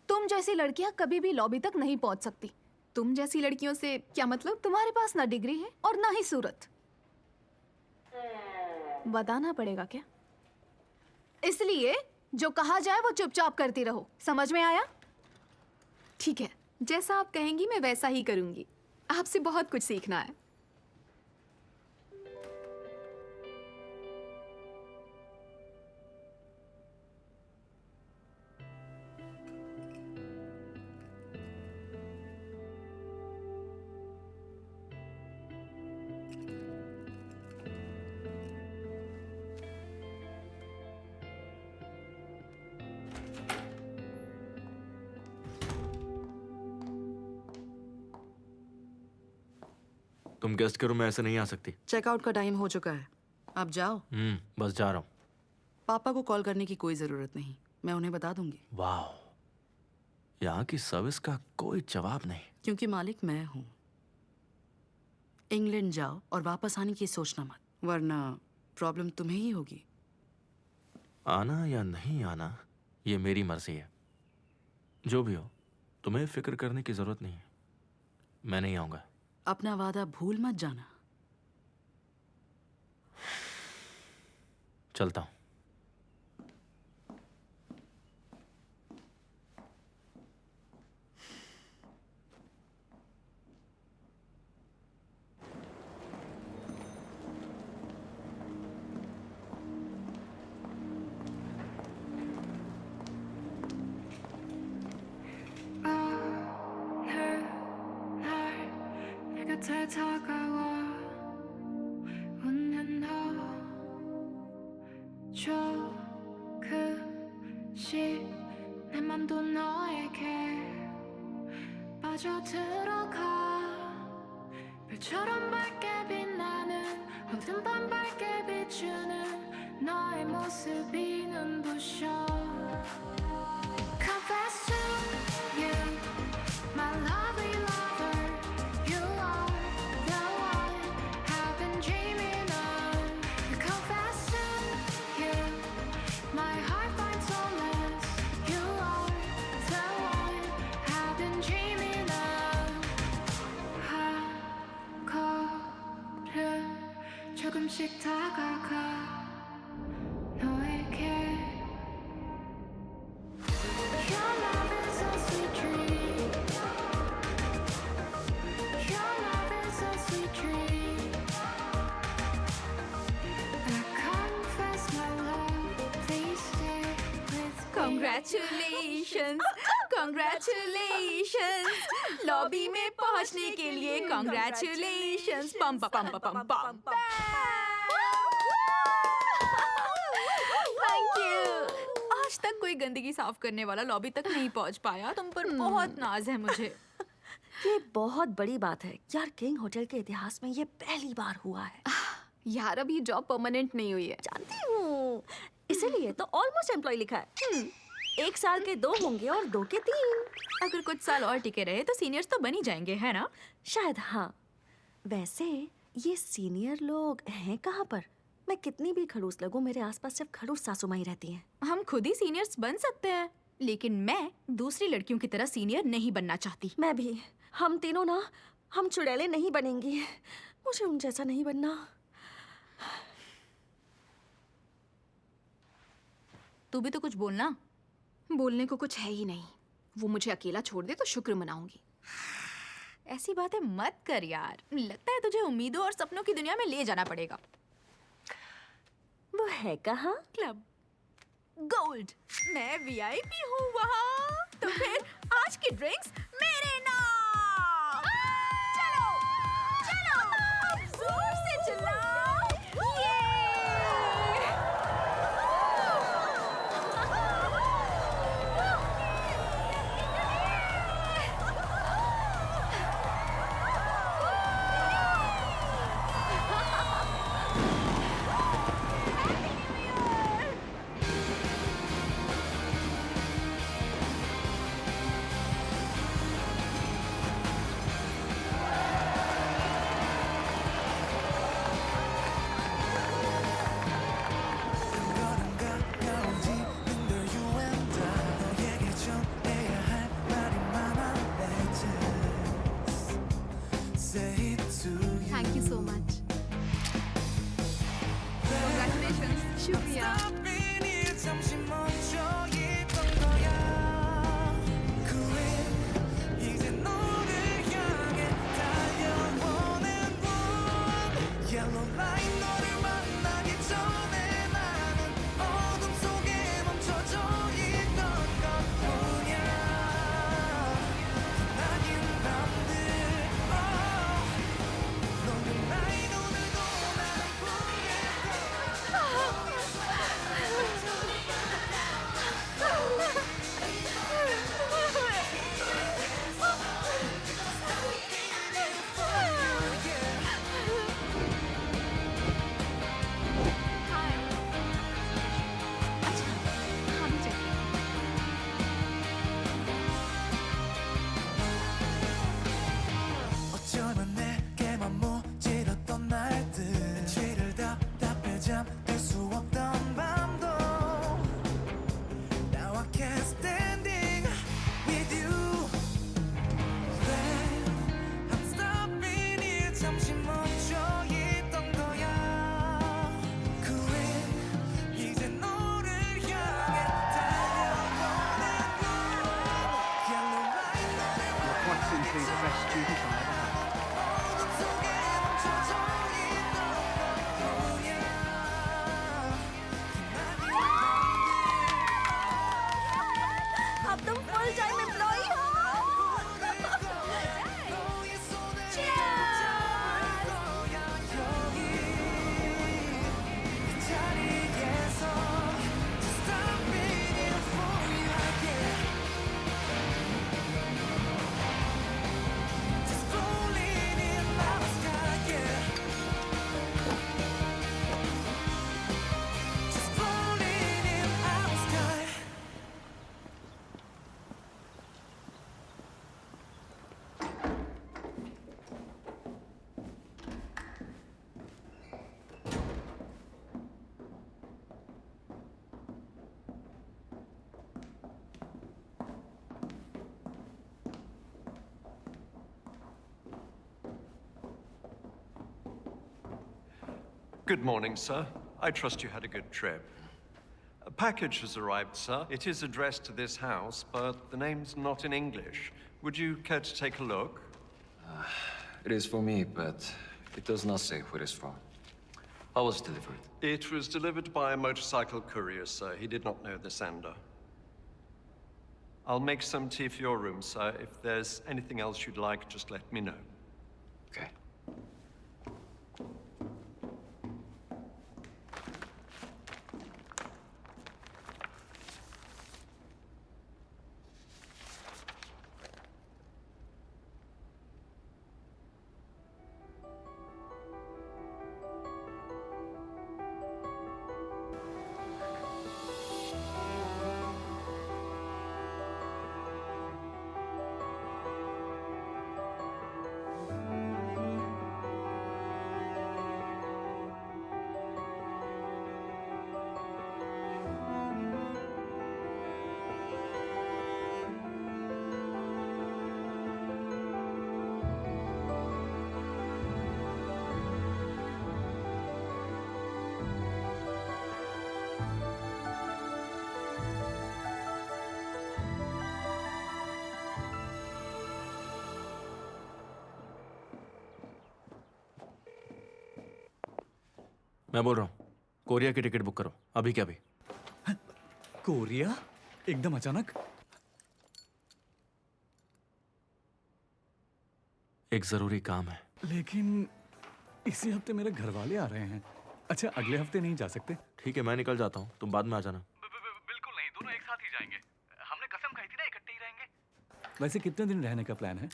Speaker 2: तुम जैसी लड़कियां कभी भी लॉबी तक नहीं पहुंच सकती। तुम जैसी लड़कियों से क्या मतलब? तुम्हारे पास ना डिग्री है और ना ही सूरत। बताना पड़ेगा क्या? इसलिए जो कहा जाए वो चुपचाप करती रहो। समझ में आया? ठीक है, जैसा आप कहेंगी मैं वैसा ही करूंगी। आपसे बहुत कुछ सीखना है।
Speaker 6: तुम गेस्ट के रूम में ऐसे नहीं आ सकती।
Speaker 10: चेकआउट का टाइम हो चुका है, आप जाओ।
Speaker 6: बस जा रहा हूँ।
Speaker 10: पापा को कॉल करने की कोई जरूरत नहीं, मैं उन्हें बता दूंगी।
Speaker 6: वाह, यहाँ की सर्विस का कोई जवाब नहीं।
Speaker 10: क्योंकि मालिक मैं हूँ। इंग्लैंड जाओ और वापस आने की सोचना मत, वरना प्रॉब्लम तुम्हें ही होगी।
Speaker 6: आना या नहीं आना ये मेरी मर्जी है। जो भी हो, तुम्हें फिक्र करने की जरूरत नहीं है। मैं नहीं आऊंगा।
Speaker 10: अपना वादा भूल मत जाना।
Speaker 6: चलता हूँ।
Speaker 15: 곁에 다가와 웃는 너 조금씩 내 맘도 너에게 빠져들어가 별처럼 밝게 빛나는 어두운 밤 밝게 비추는 너의 모습이 눈부셔 Confess to you my lovely lover You are the one I've been dreaming of Confess to you my heart finds solace You are the one I've been dreaming of 한 걸음 조금씩 다가가 너에게 Your love is a sweet dream Your love is a sweet dream I confess my love Please stay with me
Speaker 2: Congratulations, congratulations, lobby में पहुंचने के लिए congratulations, पम पम पम पम पम। Thank you। आज तक कोई गंदगी साफ करने वाला लॉबी तक नहीं पहुंच पाया। तुम पर बहुत नाज है मुझे।
Speaker 16: ये बहुत बड़ी बात है यार, किंग होटल के इतिहास में ये पहली बार हुआ है।
Speaker 2: यार अभी जॉब परमानेंट नहीं हुई है।
Speaker 16: जानती हूँ, इसीलिए तो ऑलमोस्ट एम्प्लॉय लिखा है। 1 साल के 2 होंगे और 2 के 3।
Speaker 2: अगर कुछ साल और टिके रहे तो सीनियर्स तो बन ही जाएंगे, है ना?
Speaker 16: शायद हाँ। वैसे ये सीनियर लोग हैं कहाँ पर? मैं कितनी भी खड़ूस लगूं, मेरे आसपास सिर्फ खड़ूस सासुमाई रहती हैं।
Speaker 2: हम खुद ही सीनियर्स बन सकते हैं, लेकिन मैं दूसरी लड़कियों की तरह सीनियर नहीं बनना चाहती।
Speaker 16: मैं भी। हम तीनों ना, हम चुड़ैलें नहीं बनेंगी। मुझे उन जैसा नहीं बनना।
Speaker 2: तू भी तो कुछ बोलना। बोलने को कुछ है ही नहीं। वो मुझे अकेला छोड़ दे तो शुक्र मनाऊंगी। ऐसी बातें मत कर यार। लगता है तुझे उम्मीदों और सपनों की दुनिया में ले जाना पड़ेगा।
Speaker 16: वो है कहाँ?
Speaker 2: Club gold. मैं वीआईपी हूँ वहाँ। तो फिर आज की ड्रिंक्स मेरे नाम। चलो चलो अब जोर से चिल्लाओ। ये Thank you so much. Congratulations. शुक्रिया।
Speaker 15: 어쩌면 내게만 모질었던 날들 죄를 답답해 잠들 수 없던 밤도 Now I can't standing with you Then I'm stopping here 잠시 멈춰 있던 거야 그 후엔 이제 너를 향해 달려보는 군 Yellow light 너를
Speaker 17: Quite simply the best student I ever had.
Speaker 16: अब तुम फुल टाइम एम्प्लॉई हो
Speaker 18: Good morning, sir. I trust you had a good trip. A package has arrived, sir. It is addressed to this house, but the name's not in English. Would you care to take a look?
Speaker 19: It is for me, but it does not say who it is from. How was it delivered?
Speaker 18: It was delivered by a motorcycle courier, sir. He did not know the sender. I'll make some tea for your room, sir. If there's anything else you'd like, just let me know.
Speaker 19: Okay.
Speaker 6: मैं बोल रहा हूँ कोरिया की टिकट बुक करो अभी क्या भी।
Speaker 5: कोरिया एकदम अचानक?
Speaker 6: एक जरूरी काम है।
Speaker 5: लेकिन इसी हफ्ते मेरे घर वाले आ रहे हैं। अच्छा अगले हफ्ते नहीं जा सकते?
Speaker 6: ठीक है मैं निकल जाता हूँ, तुम बाद में आ जाना।
Speaker 5: बिल्कुल नहीं, दोनों एक साथ ही जाएंगे। हमने कसम खाई थी ना इकट्ठे ही रहेंगे। वैसे कितने दिन रहने का प्लान है?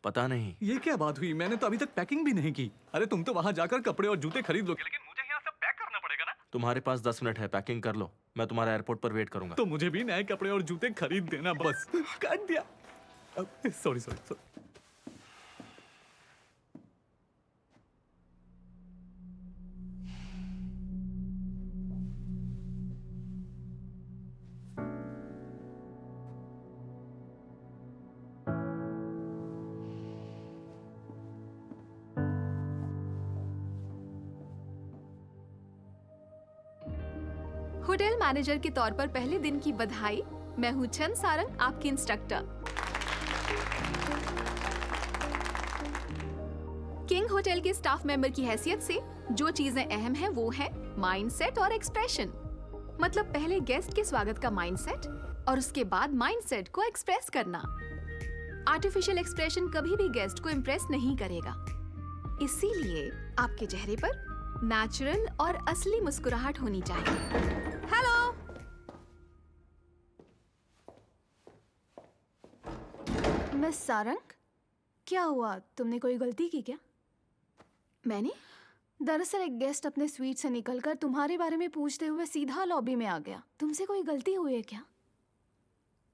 Speaker 6: पता नहीं।
Speaker 5: ये क्या बात हुई? मैंने तो अभी तक पैकिंग भी नहीं की। अरे तुम तो वहाँ जाकर कपड़े और जूते खरीद लोगे, लेकिन मुझे यहाँ सब पैक करना पड़ेगा ना।
Speaker 6: तुम्हारे पास 10 मिनट है, पैकिंग कर लो, मैं तुम्हारे एयरपोर्ट पर वेट करूंगा।
Speaker 5: तो मुझे भी नए कपड़े और जूते खरीद देना बस। काट दिया। Sorry sorry sorry.
Speaker 2: Hotel manager के तौर पर पहले दिन की बधाई। मैं हूँ चंद सारंग, आपकी इंस्ट्रक्टर। किंग होटल के स्टाफ मेंबर की हैसियत से जो चीजें अहम हैं वो है माइंडसेट और एक्सप्रेशन। मतलब पहले गेस्ट के स्वागत का माइंडसेट और उसके बाद माइंडसेट को एक्सप्रेस करना। आर्टिफिशियल एक्सप्रेशन कभी भी गेस्ट को इम्प्रेस नहीं करेगा, इसीलिए आपके चेहरे पर नेचुरल और असली मुस्कुराहट होनी चाहिए। हेलो, मिस सारंग, क्या हुआ? तुमने कोई गलती की क्या? मैंने? दरअसल एक गेस्ट अपने स्वीट से निकलकर तुम्हारे बारे में पूछते हुए सीधा लॉबी में आ गया। तुमसे कोई गलती हुई है क्या?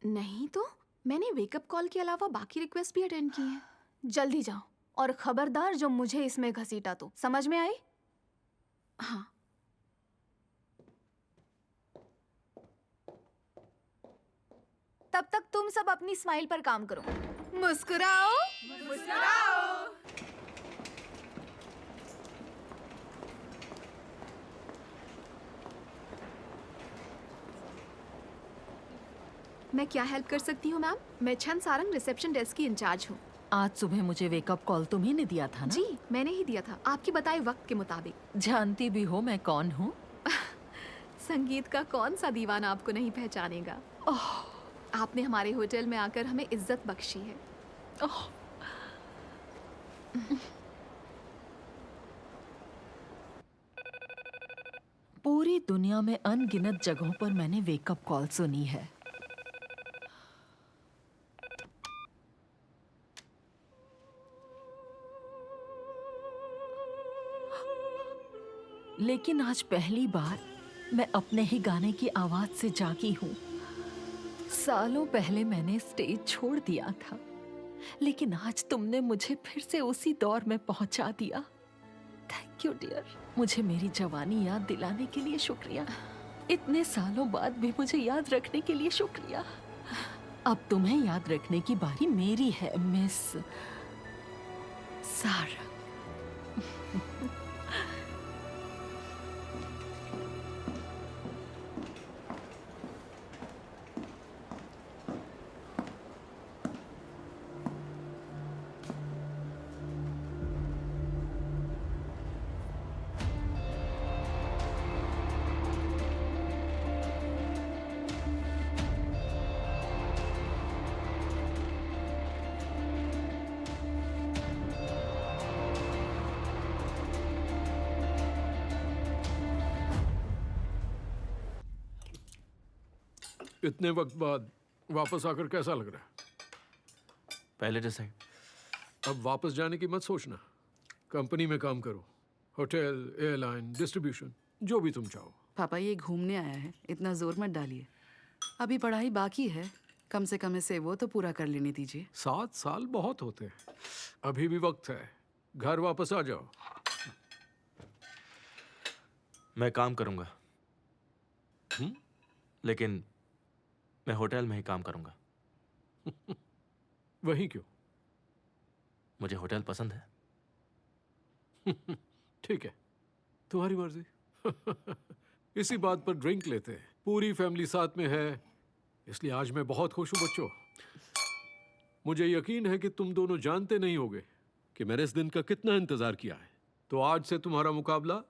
Speaker 2: नहीं तो मैंने वेकअप कॉल के अलावा बाकी रिक्वेस्ट भी अटेंड की हैं। जल्दी जाओ और खबरदार जो मुझे इसमें घसीटा तो, समझ में आई? हाँ। तब तक तुम सब अपनी स्माइल पर काम करो। मुस्कुराओ, मुस्कुराओ। मैं क्या हेल्प कर सकती हूँ मैम? मैं छन सारंग, रिसेप्शन डेस्क की इंचार्ज हूँ।
Speaker 12: आज सुबह मुझे वेकअप कॉल तुम्ही ने दिया था ना?
Speaker 2: जी, मैंने ही दिया था, आपके बताए वक्त के मुताबिक।
Speaker 12: जानती भी हो मैं कौन हूँ?
Speaker 2: संगीत का कौन सा दीवाना आपको नहीं पहचानेगा। आपने हमारे होटल में आकर हमें इज्जत बख्शी है।
Speaker 12: पूरी दुनिया में अनगिनत जगहों पर मैंने वेकअप कॉल सुनी है, लेकिन आज पहली बार मैं अपने ही गाने की आवाज से जागी हूँ। सालों पहले मैंने स्टेज छोड़ दिया था, लेकिन आज तुमने मुझे फिर से उसी दौर में पहुंचा दिया। Thank you dear. मुझे मेरी जवानी याद दिलाने के लिए शुक्रिया। इतने सालों बाद भी मुझे याद रखने के लिए शुक्रिया। अब तुम्हें याद रखने की बारी मेरी है मिस सारा।
Speaker 9: इतने वक्त बाद वापस आकर कैसा लग रहा है?
Speaker 6: पहले जैसे।
Speaker 9: अब वापस जाने की मत सोचना। कंपनी में काम करो, होटल, एयरलाइन, डिस्ट्रीब्यूशन, जो भी तुम चाहो।
Speaker 10: पापा ये घूमने आया है, इतना जोर मत डालिए। अभी पढ़ाई बाकी है, कम से कम इसे वो तो पूरा कर लेने दीजिए।
Speaker 9: 7 साल बहुत होते हैं, अभी भी वक्त है। घर वापस आ जाओ।
Speaker 6: मैं काम करूंगा, लेकिन मैं होटल में ही काम करूंगा।
Speaker 9: वही क्यों?
Speaker 6: मुझे होटल पसंद है।
Speaker 9: ठीक है, तुम्हारी मर्जी। इसी बात पर ड्रिंक लेते हैं। पूरी फैमिली साथ में है, इसलिए आज मैं बहुत खुश हूं बच्चों। मुझे यकीन है कि तुम दोनों जानते नहीं होगे कि मैंने इस दिन का कितना इंतजार किया है। तो आज से तुम्हारा मुकाबला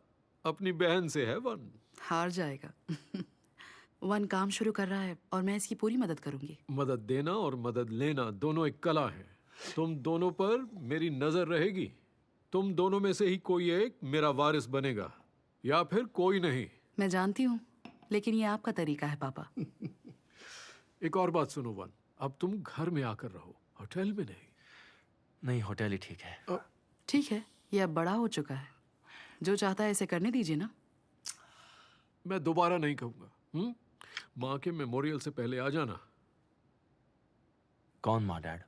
Speaker 9: अपनी बहन से है वन।
Speaker 10: हार जाएगा। वन काम शुरू कर रहा है और मैं इसकी पूरी मदद करूंगी।
Speaker 9: मदद देना और मदद लेना दोनों एक कला है। तुम दोनों पर मेरी नजर रहेगी। तुम दोनों में से ही कोई एक मेरा वारिस बनेगा या फिर कोई नहीं।
Speaker 10: मैं जानती हूँ, लेकिन ये आपका तरीका है पापा।
Speaker 9: एक और बात सुनो वन, अब तुम घर में आकर रहो, होटल में नहीं।
Speaker 6: नहीं, होटल ही ठीक है।
Speaker 10: ठीक है, ये अब बड़ा हो चुका है, जो चाहता है इसे करने दीजिए ना।
Speaker 9: मैं दोबारा नहीं कहूंगा। माँ के मेमोरियल से पहले आ जाना।
Speaker 6: कौन माँ? डैड?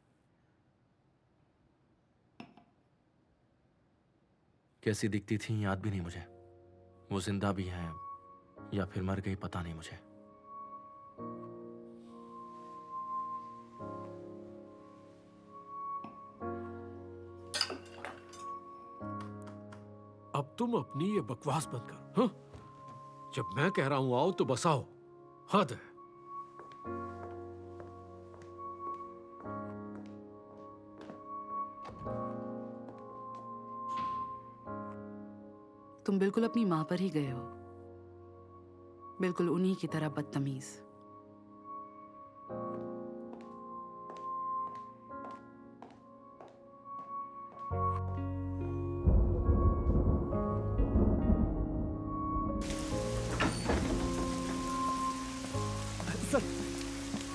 Speaker 6: कैसी दिखती थी याद भी नहीं मुझे। वो जिंदा भी हैं या फिर मर गई पता नहीं मुझे।
Speaker 9: अब तुम अपनी ये बकवास बंद करो। हाँ? जब मैं कह रहा हूं आओ तो बस आओ। हद है।
Speaker 10: तुम बिल्कुल अपनी माँ पर ही गए हो, बिल्कुल उन्हीं की तरह बदतमीज।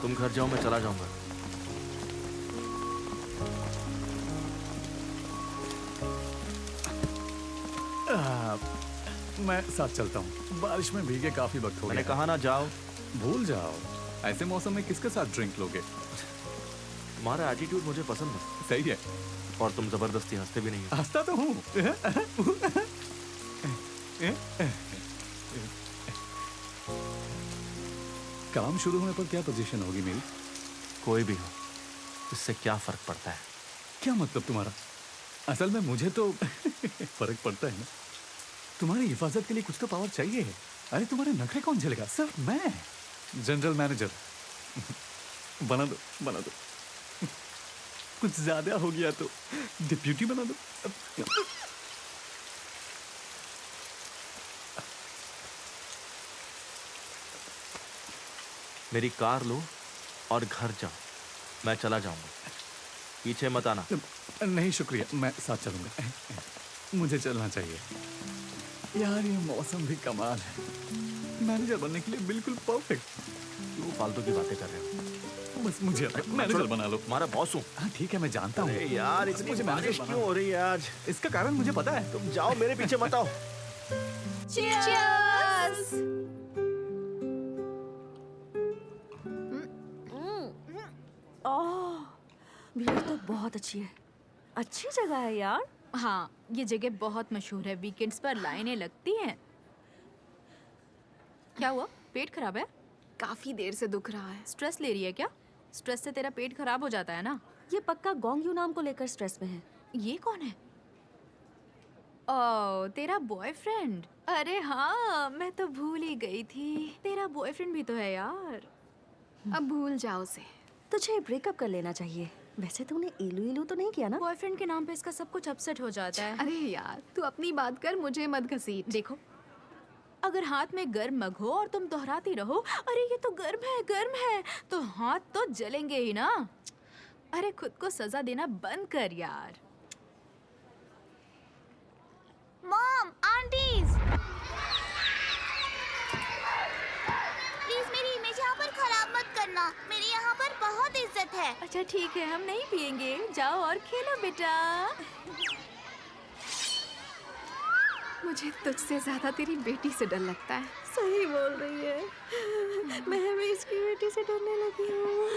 Speaker 6: तुम घर जाओ, मैं चला जाऊंगा।
Speaker 5: मैं साथ चलता हूँ। बारिश में भीगे काफी वक्त हो गया।
Speaker 6: मैंने कहा ना जाओ।
Speaker 5: भूल जाओ। ऐसे मौसम में किसके साथ ड्रिंक लोगे?
Speaker 6: तुम्हारा एटीट्यूड मुझे पसंद है।
Speaker 5: सही है।
Speaker 6: और तुम जबरदस्ती हंसते भी नहीं हो।
Speaker 5: हंसता तो हूँ। काम शुरू होने पर क्या पोजीशन होगी मेरी?
Speaker 6: कोई भी हो, इससे क्या फर्क पड़ता है?
Speaker 5: क्या मतलब तुम्हारा? असल में मुझे तो फर्क पड़ता है ना। तुम्हारी हिफाजत के लिए कुछ तो पावर चाहिए। अरे तुम्हारे नखरे कौन झेलेगा? सिर्फ मैं। जनरल मैनेजर बना दो, बना दो। कुछ ज्यादा हो गया तो डिप्यूटी बना दो।
Speaker 6: मेरी कार लो और घर जाओ, मैं चला जाऊंगा। पीछे मत आना।
Speaker 5: नहीं शुक्रिया, मैं साथ चलूंगा। मुझे चलना चाहिए। यार ये मौसम भी कमाल है। मैनेजर बनने के लिए बिल्कुल परफेक्ट।
Speaker 6: क्यों फालतू की बातें कर रहे हो?
Speaker 5: बस मुझे मैनेजर बना लो।
Speaker 6: तुम्हारा बॉस हूँ।
Speaker 5: हाँ ठीक है, मैं जानता हूँ।
Speaker 6: यार इतनी बारिश क्यों हो रही है आज?
Speaker 5: इसका कारण मुझे पता है।
Speaker 6: तुम जाओ, मेरे पीछे मत आओ।
Speaker 1: Cheers!
Speaker 16: ओह, भीड़ तो बहुत अच्छी है। अच्छी जगह है यार।
Speaker 1: हाँ, ये जगह बहुत मशहूर है। वीकेंड्स पर लाइनें लगती हैं। क्या हुआ? पेट खराब है?
Speaker 2: काफी देर से दुख रहा है।
Speaker 1: स्ट्रेस ले रही है क्या? स्ट्रेस से तेरा पेट खराब हो जाता है ना।
Speaker 16: ये पक्का गोंगयू नाम को लेकर स्ट्रेस में है।
Speaker 1: ये कौन है? ओह, तेरा बॉयफ्रेंड। अरे हाँ, मैं तो भूल ही गई थी। तेरा बॉयफ्रेंड भी तो है यार।
Speaker 2: अब भूल जाओ उसे।
Speaker 16: तुझे ब्रेकअप कर लेना चाहिए। वैसे तूने इलू इलू तो नहीं किया ना?
Speaker 1: बॉयफ्रेंड के नाम पे इसका सब कुछ अपसेट हो जाता है।
Speaker 2: अरे यार, तू अपनी बात कर, मुझे मत घसीट।
Speaker 1: देखो, अगर हाथ में गर्म मग हो और तुम दोहराती रहो, अरे ये तो गर्म है, तो हाथ तो जलेंगे ही ना। अरे खुद को सजा देना बंद कर यार।
Speaker 15: मॉम, आंटीज, प्लीज मेरी इमेज यहाँ पर खराब मत करना। मेरी यहाँ पर बहुत इज्जत है।
Speaker 1: अच्छा ठीक है, हम नहीं पिएंगे। जाओ और खेलो बेटा।
Speaker 2: मुझे तुझसे ज्यादा तेरी बेटी से डर लगता है।
Speaker 16: सही बोल रही है। मैं भी इसकी बेटी से डरने लगी हूँ।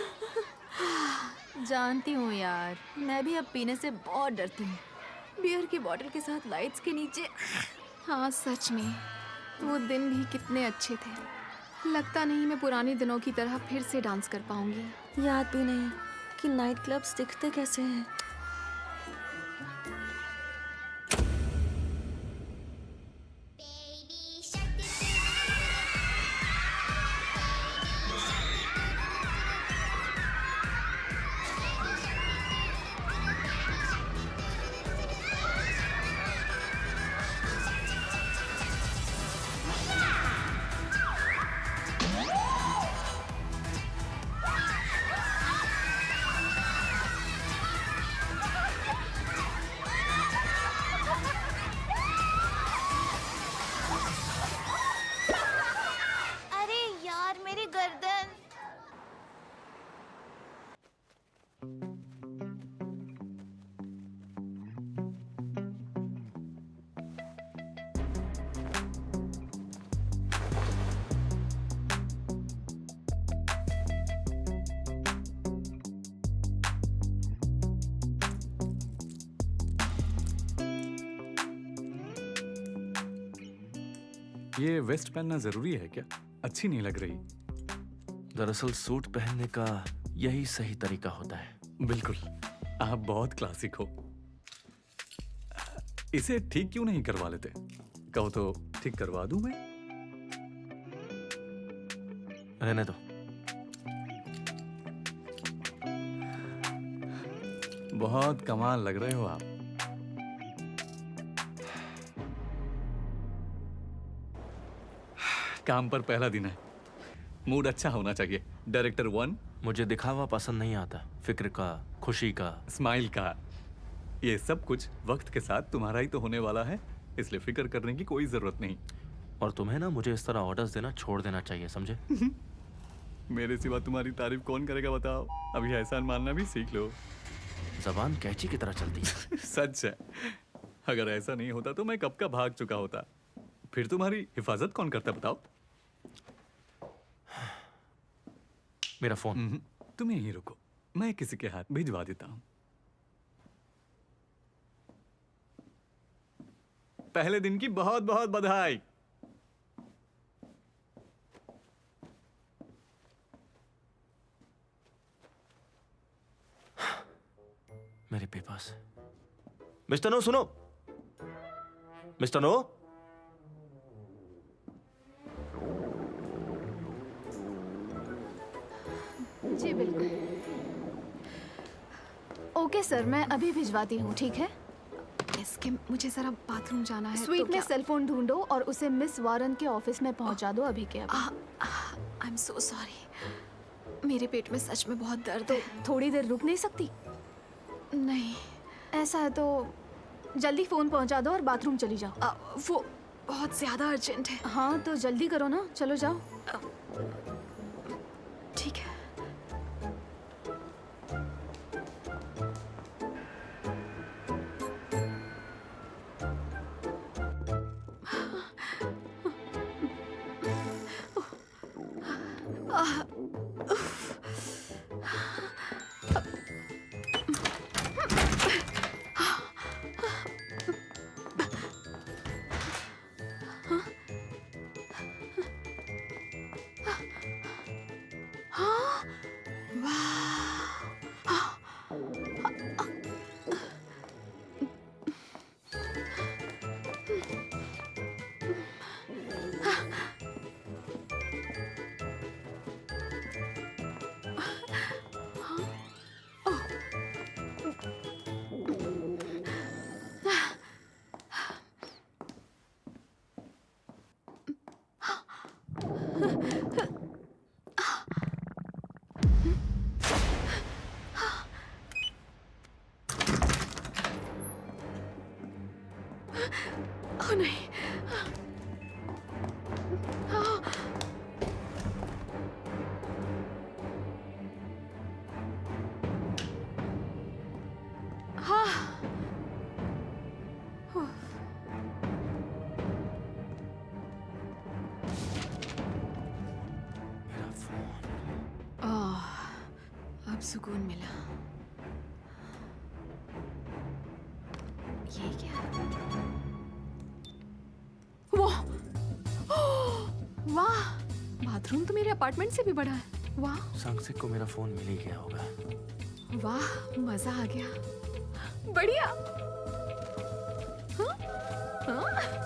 Speaker 1: जानती हूँ यार, मैं भी अब पीने से बहुत डरती हूँ। बियर की बोतल के साथ लाइट्स के नीचे।
Speaker 2: हाँ सच में, वो दिन भी कितने अच्छे थे। लगता नहीं मैं पुराने दिनों की तरह फिर से डांस कर पाऊंगी।
Speaker 16: याद भी नहीं कि नाइट क्लब्स दिखते कैसे हैं।
Speaker 15: अरे यार, मेरी गर्दन।
Speaker 5: ये वेस्ट पहनना जरूरी है क्या? अच्छी नहीं लग रही।
Speaker 6: दरअसल सूट पहनने का यही सही तरीका होता है।
Speaker 5: बिल्कुल, आप बहुत क्लासिक हो। इसे ठीक क्यों नहीं करवा लेते? कहो तो ठीक करवा दूं मैं।
Speaker 6: रहने दो।
Speaker 5: बहुत कमाल लग रहे हो आप। काम पर पहला दिन है, मूड अच्छा होना चाहिए। डायरेक्टर 1,
Speaker 6: मुझे दिखावा पसंद नहीं आता, फिक्र का, खुशी का,
Speaker 5: स्माइल का, ये सब कुछ वक्त के साथ तुम्हारा ही तो होने वाला है, इसलिए फिक्र करने की कोई जरूरत नहीं।
Speaker 6: और तुम्हें ना मुझे इस तरह ऑर्डर्स देना छोड़ देना चाहिए, समझे?
Speaker 5: मेरे सिवा तुम्हारी तारीफ कौन करेगा बताओ? अभी एहसान मानना भी सीख लो।
Speaker 6: जबान कैंची की तरह चलती है।
Speaker 5: सच है, अगर ऐसा नहीं होता तो मैं कब का भाग चुका होता। फिर तुम्हारी हिफाजत कौन करता बताओ?
Speaker 6: मेरा फोन।
Speaker 5: तुम यहीं रुको, मैं किसी के हाथ भिजवा देता हूँ। पहले दिन की बहुत बहुत बधाई।
Speaker 6: मेरे पेपर्स। मिस्टर नो सुनो, मिस्टर नो।
Speaker 2: जी बिल्कुल। ओके सर, मैं अभी भिजवाती हूँ, ठीक है?
Speaker 1: इसके मुझे जरा बाथरूम जाना है।
Speaker 2: स्वीट
Speaker 1: तो
Speaker 2: में
Speaker 1: क्या?
Speaker 2: सेल फोन ढूंढो और उसे मिस वारन के ऑफिस में पहुंचा दो अभी के अभी।
Speaker 1: आई एम सो सॉरी, मेरे पेट में सच में बहुत दर्द है।
Speaker 2: थोड़ी देर रुक नहीं सकती?
Speaker 1: नहीं,
Speaker 2: ऐसा है तो जल्दी फोन पहुंचा दो और बाथरूम चली जाओ।
Speaker 1: वो बहुत ज्यादा अर्जेंट है।
Speaker 2: हाँ तो जल्दी करो ना, चलो जाओ।
Speaker 1: ठीक है। ओह नहीं। अब सुकून मिला। ये क्या? वाह, बाथरूम तो मेरे अपार्टमेंट से भी बड़ा है। वाह
Speaker 6: सांगसिक को मेरा फोन मिल ही गया होगा।
Speaker 1: वाह, मजा आ गया। बढ़िया। हाँ? हाँ?